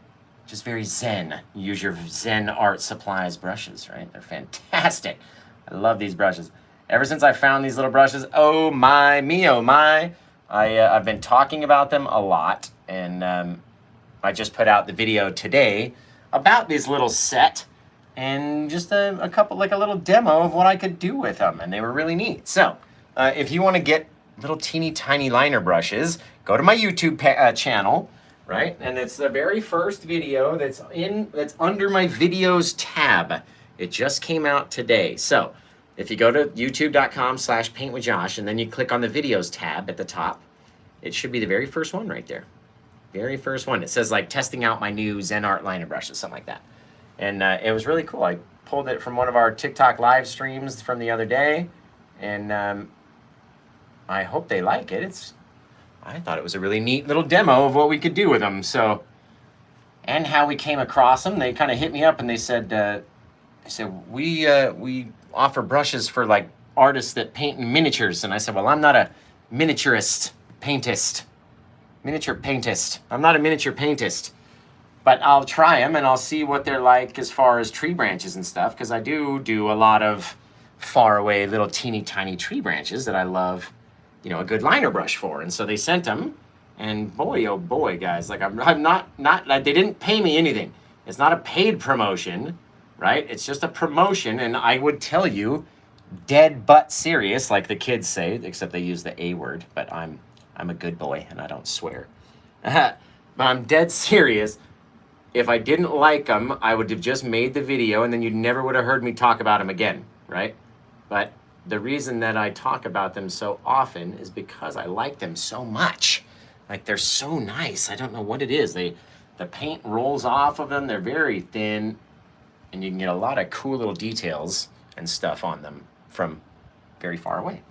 just very zen, you use your Zen Art Supplies brushes, right? They're fantastic. I love these brushes. Ever since I found these little brushes, oh my, me, oh my, I've been talking about them a lot. And I just put out the video today about this little set and just a couple, a little demo of what I could do with them. And they were really neat. So if you want to get little teeny tiny liner brushes, go to my YouTube channel, right? And it's the very first video that's under my videos tab. It just came out today. So if you go to youtube.com/paintwithjosh and then you click on the videos tab at the top, it should be the very first one right there. Very first one. It says testing out my new Zen Art liner brushes, something like that. And it was really cool. I pulled it from one of our TikTok live streams from the other day. And I hope they like it. I thought it was a really neat little demo of what we could do with them. So, and how we came across them. They kind of hit me up and they said, we offer brushes for artists that paint in miniatures. And I said, well, I'm not a miniature paintist. I'm not a miniature paintist, but I'll try them and I'll see what they're like as far as tree branches and stuff. Because I do a lot of far away little teeny tiny tree branches that I love, a good liner brush for. And so they sent them, and boy, oh boy, guys, I'm not they didn't pay me anything. It's not a paid promotion, right? It's just a promotion. And I would tell you, dead butt serious, like the kids say, except they use the A word, but I'm a good boy and I don't swear. But I'm dead serious. if I didn't like them, I would have just made the video and then you never would have heard me talk about them again, right? But the reason that I talk about them so often is because I like them so much. Like, they're so nice. I don't know what it is. The paint rolls off of them. They're very thin, and you can get a lot of cool little details and stuff on them from very far away.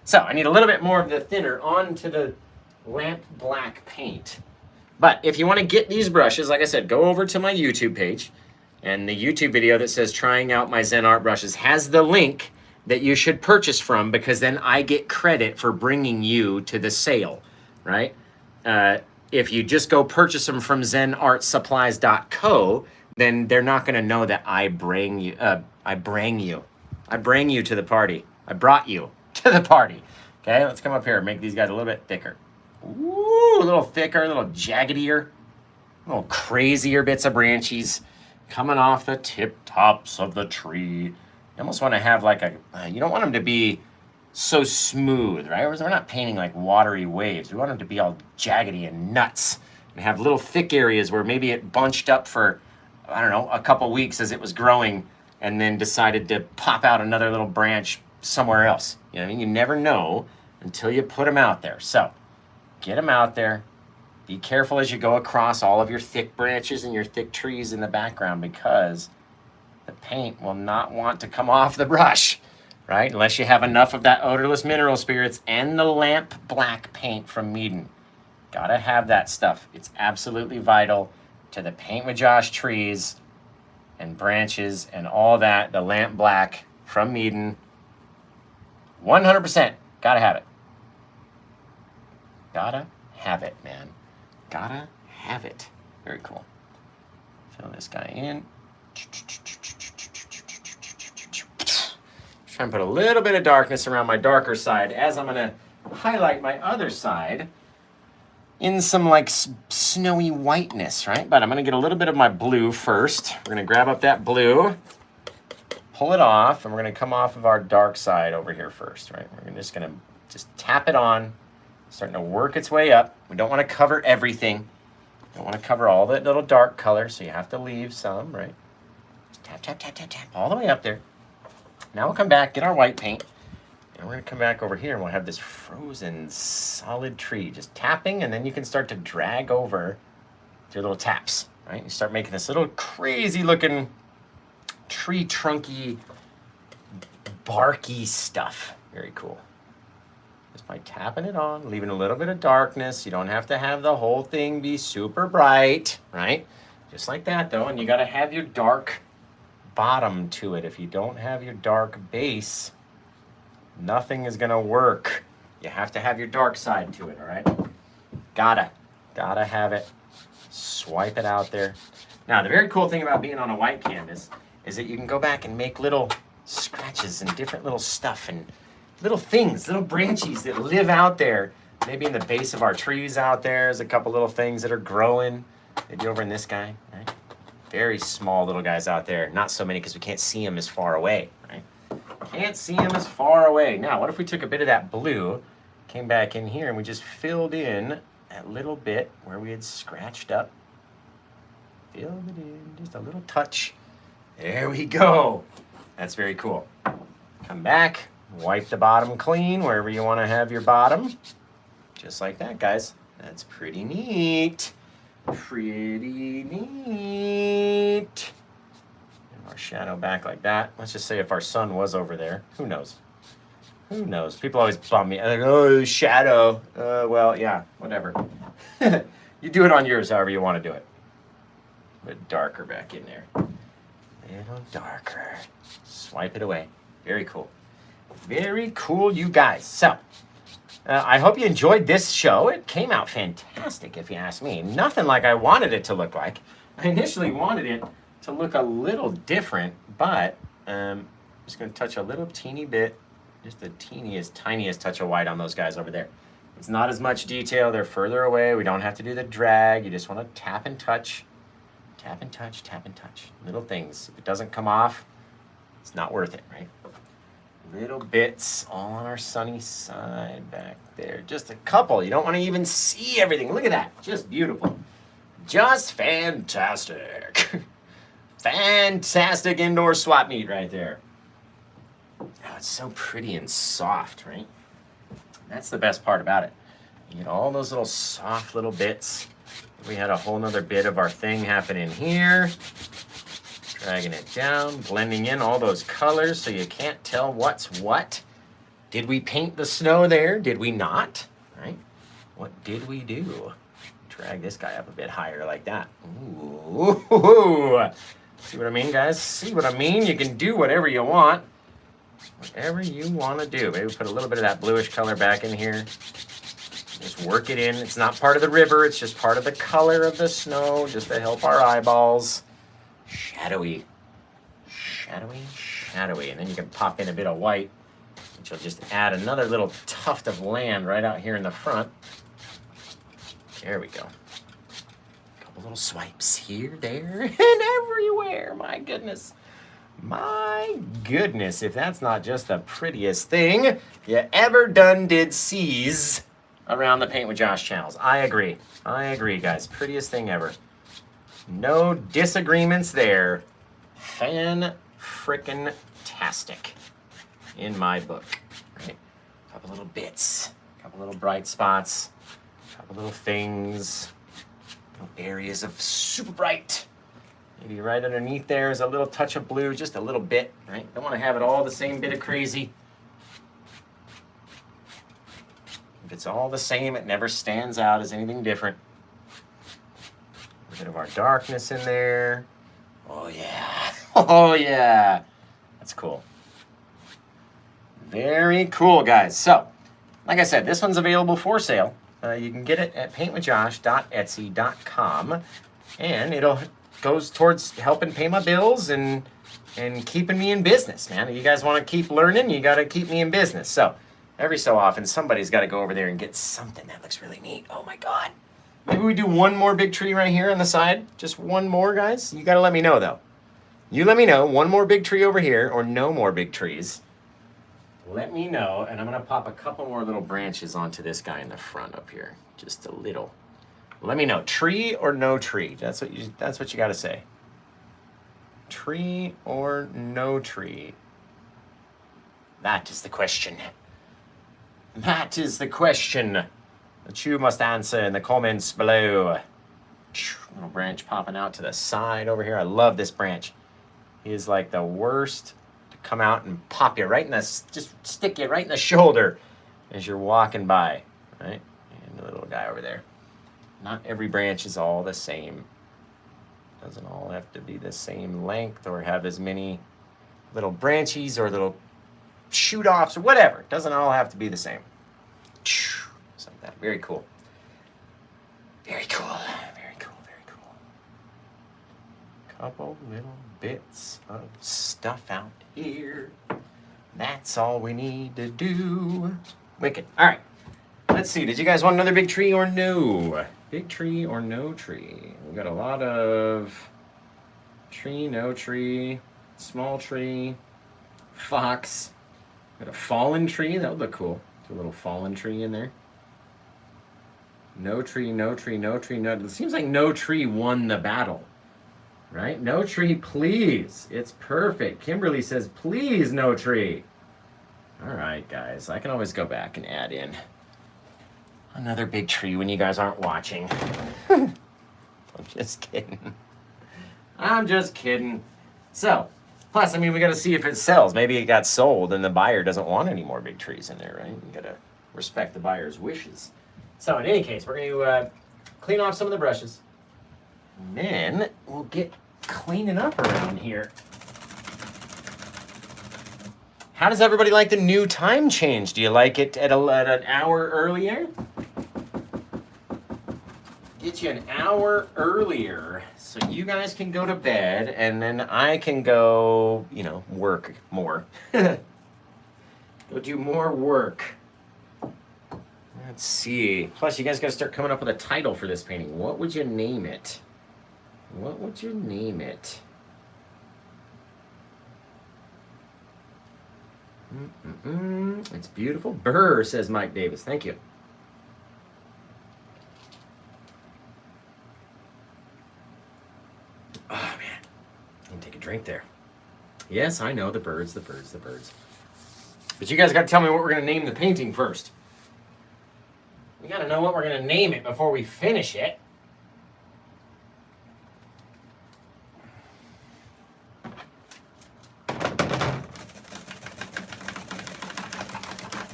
So I need a little bit more of the thinner onto the lamp black paint. But if you want to get these brushes, like I said, go over to my YouTube page, and the YouTube video that says trying out my Zen art brushes has the link that you should purchase from, because then I get credit for bringing you to the sale, right? If you just go purchase them from zenartsupplies.co, then they're not going to know that I bring you to the party. I brought you to the party. Okay, let's come up here and make these guys a little bit thicker. Ooh, a little thicker, a little jaggedier, a little crazier bits of branchies coming off the tip tops of the tree. You almost want to have like you don't want them to be so smooth, right? We're not painting like watery waves. We want them to be all jaggedy and nuts and have little thick areas where maybe it bunched up for, I don't know, a couple weeks as it was growing and then decided to pop out another little branch somewhere else. You know what I mean? You never know until you put them out there. So get them out there. Be careful as you go across all of your thick branches and your thick trees in the background, because the paint will not want to come off the brush, right? Unless you have enough of that odorless mineral spirits and the lamp black paint from Meaden. Gotta have that stuff. It's absolutely vital to the Paint with Josh trees and branches and all that. The lamp black from Meaden. 100%. Gotta have it. Gotta have it, man. Gotta have it. Very cool. Fill this guy in. Try and put a little bit of darkness around my darker side as I'm gonna highlight my other side in some like snowy whiteness, right? But I'm gonna get a little bit of my blue first. We're gonna grab up that blue, pull it off, and we're gonna come off of our dark side over here first, right? We're just gonna tap it on, starting to work its way up. We don't wanna cover everything. Don't wanna cover all that little dark color, so you have to leave some, right? Just tap, tap, tap, tap, tap, all the way up there. Now we'll come back, get our white paint, and we're gonna come back over here and we'll have this frozen solid tree just tapping, and then you can start to drag over your little taps, right? You start making this little crazy looking tree trunky, barky stuff. Very cool. Just by tapping it on, leaving a little bit of darkness. You don't have to have the whole thing be super bright, right? Just like that though, and you gotta have your dark bottom to it. If you don't have your dark base, nothing is gonna work. You have to have your dark side to it, all right? Gotta have it. Swipe it out there. Now, the very cool thing about being on a white canvas is that you can go back and make little scratches and different little stuff and little things, little branchies that live out there. Maybe in the base of our trees out there's a couple little things that are growing. Maybe over in this guy, right? Very small little guys out there. Not so many because we can't see them as far away, right? Can't see them as far away. Now, what if we took a bit of that blue, came back in here, and we just filled in that little bit where we had scratched up. Filled it in, just a little touch. There we go. That's very cool. Come back, wipe the bottom clean wherever you want to have your bottom. Just like that, guys. That's pretty neat. Pretty neat. And our shadow back like that. Let's just say if our sun was over there. Who knows? Who knows? People always bum me. They're like, oh, shadow. Well, yeah, whatever. You do it on yours however you want to do it. A bit darker back in there. A little darker. Swipe it away. Very cool. Very cool, you guys. So, I hope you enjoyed this show. It came out fantastic, if you ask me. Nothing like I wanted it to look like. I initially wanted it to look a little different, but I'm just going to touch a little teeny bit, just the tiniest touch of white on those guys over there. It's not as much detail. They're further away. We don't have to do the drag. You just want to tap and touch. Tap and touch, tap and touch. Little things. If it doesn't come off, it's not worth it, right? Little bits all on our sunny side back there. Just a couple. You don't want to even see everything. Look at that. Just beautiful. Just fantastic. Fantastic indoor swap meet right there. Oh, it's so pretty and soft, right? That's the best part about it. You get all those little soft little bits. We had a whole nother bit of our thing happening here. Dragging it down, blending in all those colors so you can't tell what's what. Did we paint the snow there? Did we not? Right? What did we do? Drag this guy up a bit higher like that. Ooh. See what I mean, guys? See what I mean? You can do whatever you want. Whatever you want to do. Maybe put a little bit of that bluish color back in here. Just work it in. It's not part of the river. It's just part of the color of the snow, just to help our eyeballs. Shadowy. Shadowy, shadowy. And then you can pop in a bit of white, which will just add another little tuft of land right out here in the front. There we go. A couple little swipes here, there, and everywhere. My goodness. My goodness, if that's not just the prettiest thing you ever did seize around the Paint with Josh channels. I agree, guys. Prettiest thing ever. No disagreements there. Fan-frickin-tastic in my book. Right? A couple little bits, a couple little bright spots, a couple little things, little areas of super bright. Maybe right underneath there is a little touch of blue, just a little bit, right? Don't want to have it all the same bit of crazy. If it's all the same, it never stands out as anything different. A bit of our darkness in there. Oh yeah, oh yeah. That's cool. Very cool, guys. So, like I said, this one's available for sale. You can get it at paintwithjosh.etsy.com, and it'll goes towards helping pay my bills and keeping me in business, man. You guys want to keep learning, you got to keep me in business. So every so often, somebody's got to go over there and get something that looks really neat. Oh my God. Maybe we do one more big tree right here on the side. Just one more, guys. You got to let me know, though. You let me know. One more big tree over here or no more big trees. Let me know, and I'm going to pop a couple more little branches onto this guy in the front up here. Just a little. Let me know, tree or no tree? That's what you got to say. Tree or no tree? That is the question. That is the question that you must answer in the comments below. Little branch popping out to the side over here. I love this branch. He is like the worst to come out and pop you right in the, just stick you right in the shoulder as you're walking by, right? And the little guy over there. Not every branch is all the same. Doesn't all have to be the same length or have as many little branchies or little shoot offs or whatever. It doesn't all have to be the same. Just like that. Very cool. Very cool. Very cool. Very cool. Couple little bits of stuff out here. That's all we need to do. Wicked. All right. Let's see. Did you guys want another big tree or no? Big tree or no tree? We got a lot of tree, no tree, small tree, fox. Got a fallen tree. That would look cool. A little fallen tree in there. No tree, no tree, no tree, no. It seems like no tree won the battle, right? No tree, please. It's perfect. Kimberly says, please, no tree. All right, guys. I can always go back and add in another big tree when you guys aren't watching. I'm just kidding. I'm just kidding. So, plus, I mean, we got to see if it sells. Maybe it got sold and the buyer doesn't want any more big trees in there, right? You got to respect the buyer's wishes. So, in any case, we're going to clean off some of the brushes. And then we'll get cleaning up around here. How does everybody like the new time change? Do you like it at an hour earlier? Get you an hour earlier so you guys can go to bed and then I can go, you know, work more. Go do more work. Let's see. Plus, you guys got to start coming up with a title for this painting. What would you name it? What would you name it? It's beautiful. Brr, says Mike Davis. Thank you. Yes, I know, the birds, the birds, the birds. But you guys got to tell me what we're going to name the painting first. We got to know what we're going to name it before we finish it.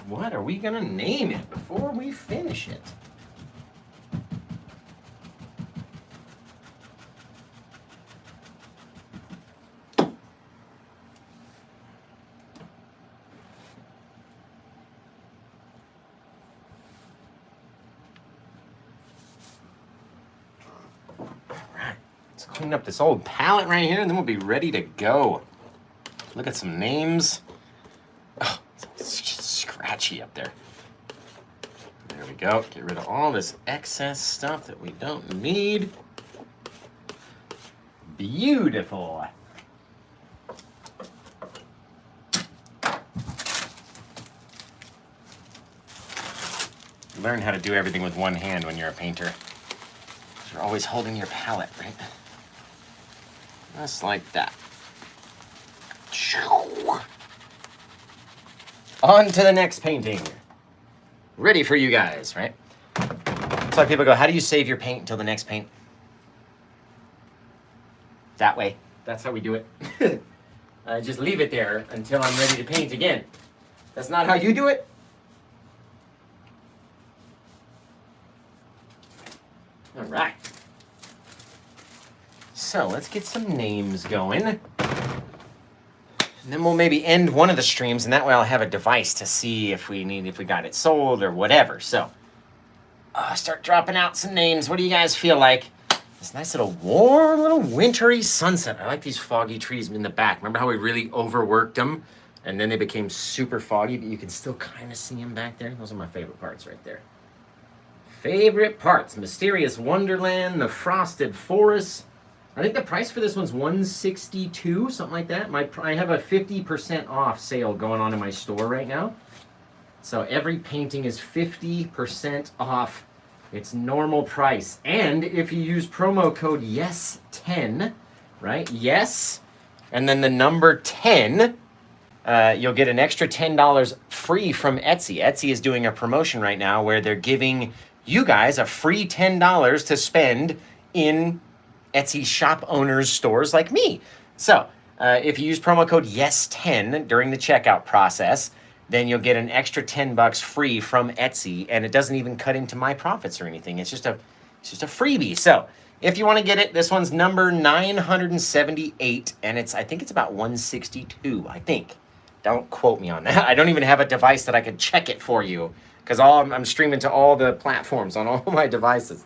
What are we going to name it before we finish it? Clean up this old palette right here, and then we'll be ready to go. Look at some names. Oh, it's just scratchy up there. There we go. Get rid of all this excess stuff that we don't need. Beautiful. Learn how to do everything with one hand when you're a painter. You're always holding your palette, right? Just like that. On to the next painting. Ready for you guys, right? That's why people go, how do you save your paint until the next paint? That way. That's how we do it. I just leave it there until I'm ready to paint again. That's not how you do it? All right. So let's get some names going. And then we'll maybe end one of the streams, and that way I'll have a device to see if we got it sold or whatever. So start dropping out some names. What do you guys feel like? This nice little warm, little wintry sunset. I like these foggy trees in the back. Remember how we really overworked them? And then they became super foggy, but you can still kind of see them back there. Those are my favorite parts right there. Favorite parts. Mysterious Wonderland, the Frosted Forest. I think the price for this one's $162, something like that. I have a 50% off sale going on in my store right now. So every painting is 50% off its normal price. And if you use promo code YES10, right? Yes. And then the number 10, you'll get an extra $10 free from Etsy. Etsy is doing a promotion right now where they're giving you guys a free $10 to spend in Etsy shop owners' stores like me. So if you use promo code YES10 during the checkout process, then you'll get an extra $10 free from Etsy, and it doesn't even cut into my profits or anything. It's just a freebie. So if you want to get it, this one's number 978, and I think it's about 162, I think. Don't quote me on that. I don't even have a device that I could check it for you, because I'm streaming to all the platforms on all my devices.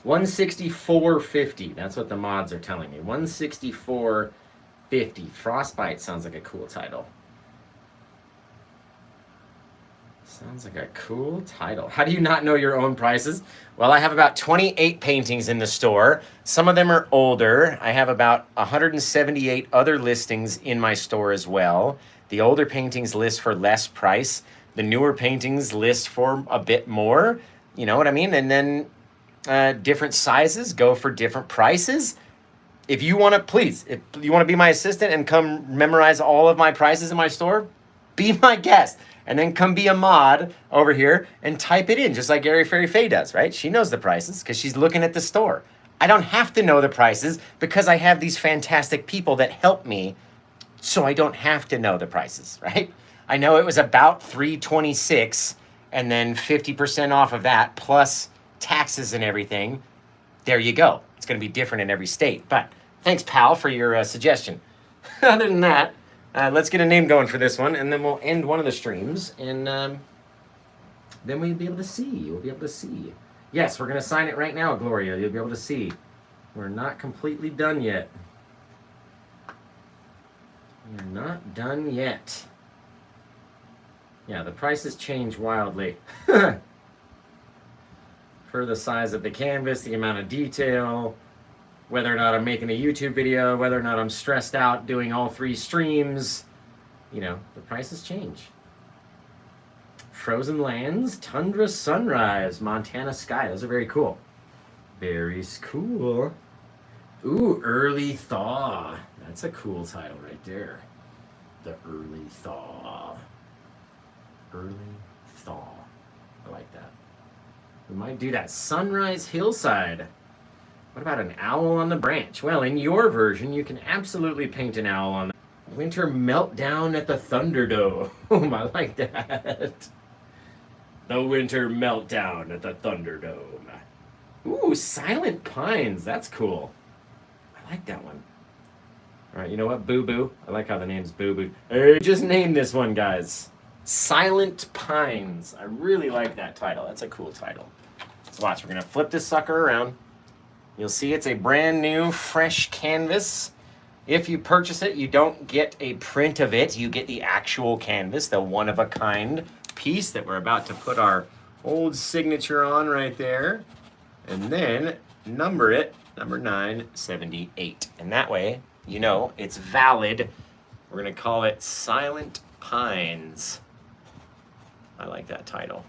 164.50. That's what the mods are telling me. 164.50. Frostbite sounds like a cool title. Sounds like a cool title. How do you not know your own prices? Well, I have about 28 paintings in the store. Some of them are older. I have about 178 other listings in my store as well. The older paintings list for less price. The newer paintings list for a bit more. You know what I mean? And then different sizes go for different prices. If you want to, please, if you want to be my assistant and come memorize all of my prices in my store, be my guest. And then come be a mod over here and type it in, just like Gary Fairy Faye does, right? She knows the prices because she's looking at the store. I don't have to know the prices because I have these fantastic people that help me, so I don't have to know the prices, right? I know it was about $326, and then 50% off of that, plus taxes and everything. There you go. It's going to be different in every state. But thanks, pal, for your suggestion. Other than that, let's get a name going for this one, and then we'll end one of the streams, and then we'll be able to see. We'll be able to see. Yes, we're going to sign it right now, Gloria. You'll be able to see. We're not completely done yet. We're not done yet. Yeah, the prices change wildly. For the size of the canvas, the amount of detail, whether or not I'm making a YouTube video, whether or not I'm stressed out doing all 3 streams, you know, the prices change. Frozen Lands, Tundra Sunrise, Montana Sky. Those are very cool. Very cool. Ooh, Early Thaw. That's a cool title right there. The Early Thaw. Early Thaw. I like that. We might do that. Sunrise Hillside. What about an owl on the branch? Well, in your version, you can absolutely paint an owl on the Winter Meltdown at the Thunderdome. I like that. The Winter Meltdown at the Thunderdome. Ooh, Silent Pines. That's cool. I like that one. All right, you know what? Boo Boo. I like how the name's Boo Boo. Hey, just name this one, guys. Silent Pines. I really like that title. That's a cool title. So watch, we're going to flip this sucker around. You'll see it's a brand new, fresh canvas. If you purchase it, you don't get a print of it. You get the actual canvas, the one-of-a-kind piece that we're about to put our old signature on right there. And then number it, number 978. And that way, you know it's valid. We're going to call it Silent Pines. I like that title.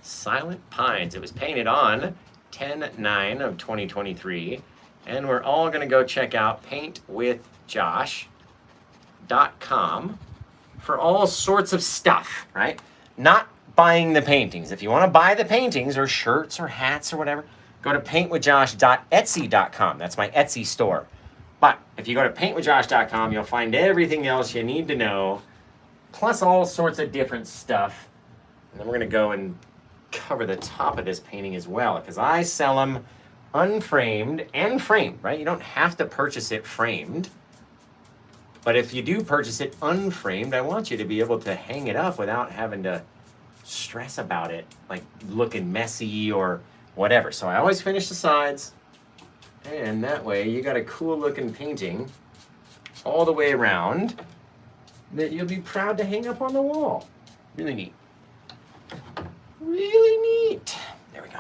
Silent Pines. It was painted on 10/9 of 2023. And we're all going to go check out paintwithjosh.com for all sorts of stuff, right? Not buying the paintings. If you want to buy the paintings or shirts or hats or whatever, go to paintwithjosh.etsy.com. That's my Etsy store. But if you go to paintwithjosh.com, you'll find everything else you need to know, plus all sorts of different stuff. And then we're going to go and cover the top of this painting as well, because I sell them unframed and framed, right? You don't have to purchase it framed. But if you do purchase it unframed, I want you to be able to hang it up without having to stress about it, like looking messy or whatever. So I always finish the sides, and that way you got a cool looking painting all the way around that you'll be proud to hang up on the wall. Really neat. Really neat. There we go.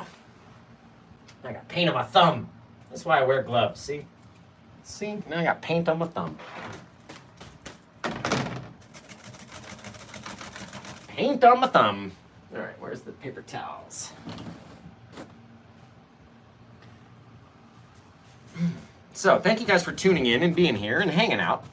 I got paint on my thumb. That's why I wear gloves, see? See, now I got paint on my thumb. Paint on my thumb. All right, where's the paper towels? So, thank you guys for tuning in and being here and hanging out.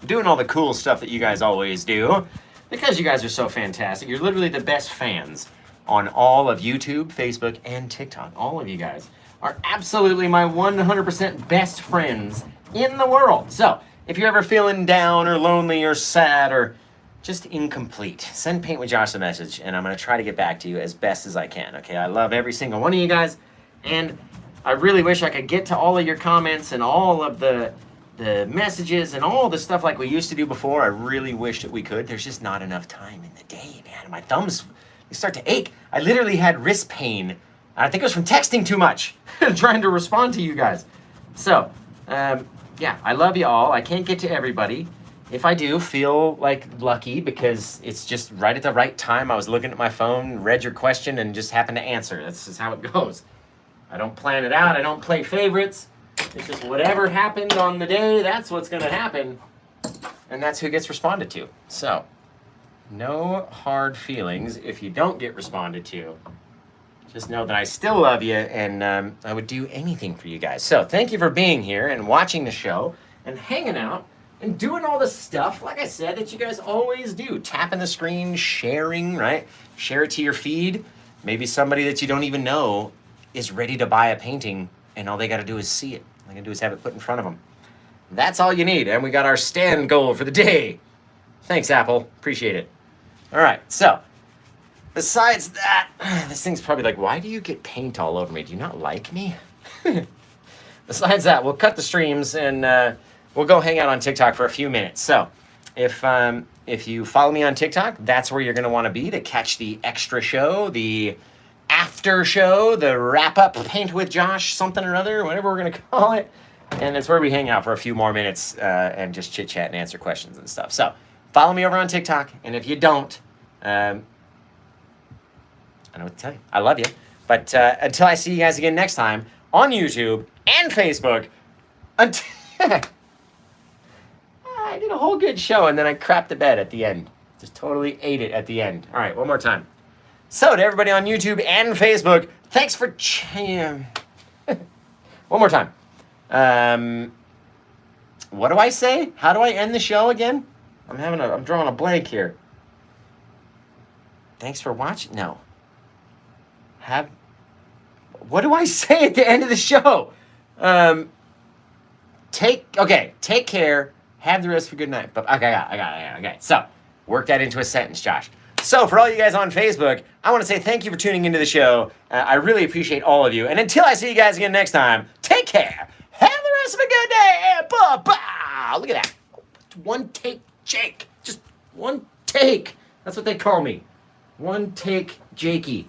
Doing all the cool stuff that you guys always do. Because you guys are so fantastic. You're literally the best fans on all of YouTube, Facebook, and TikTok. All of you guys are absolutely my 100% best friends in the world. So, if you're ever feeling down or lonely or sad or just incomplete, send Paint with Josh a message, and I'm going to try to get back to you as best as I can, okay? I love every single one of you guys, and I really wish I could get to all of your comments and all of the messages and all the stuff like we used to do before. I really wish that we could. There's just not enough time in the day, man. My thumbs, they start to ache. I literally had wrist pain. I think it was from texting too much, trying to respond to you guys. So, yeah, I love you all. I can't get to everybody. If I do, feel like lucky because it's just right at the right time. I was looking at my phone, read your question, and just happened to answer. That's just how it goes. I don't plan it out. I don't play favorites. It's just whatever happened on the day, that's what's going to happen. And that's who gets responded to. So, no hard feelings if you don't get responded to. Just know that I still love you, and I would do anything for you guys. So, thank you for being here and watching the show and hanging out and doing all the stuff, like I said, that you guys always do. Tapping the screen, sharing, right? Share it to your feed. Maybe somebody that you don't even know is ready to buy a painting, and all they got to do is see it. All they got to do is have it put in front of them. That's all you need, and we got our stand goal for the day. Thanks, Apple. Appreciate it. All right, so besides that, this thing's probably like, why do you get paint all over me? Do you not like me? Besides that, we'll cut the streams, and we'll go hang out on TikTok for a few minutes. So if you follow me on TikTok, that's where you're going to want to be to catch the extra show, the after show, the wrap-up Paint with Josh, something or other, whatever we're going to call it. And it's where we hang out for a few more minutes and just chit-chat and answer questions and stuff. So follow me over on TikTok. And if you don't, I don't know what to tell you. I love you. But until I see you guys again next time on YouTube and Facebook, until... I did a whole good show, and then I crapped the bed at the end. Just totally ate it at the end. All right, one more time. So, to everybody on YouTube and Facebook, thanks for... one more time. What do I say? How do I end the show again? I'm drawing a blank here. Thanks for watching. No. What do I say at the end of the show? Take care. Have the rest of a good night. But okay, I got it. Okay, so work that into a sentence, Josh. So for all you guys on Facebook, I want to say thank you for tuning into the show. I really appreciate all of you. And until I see you guys again next time, take care. Have the rest of a good day. And bye-bye. Look at that. One take, Jake. Just one take. That's what they call me. One take, Jakey.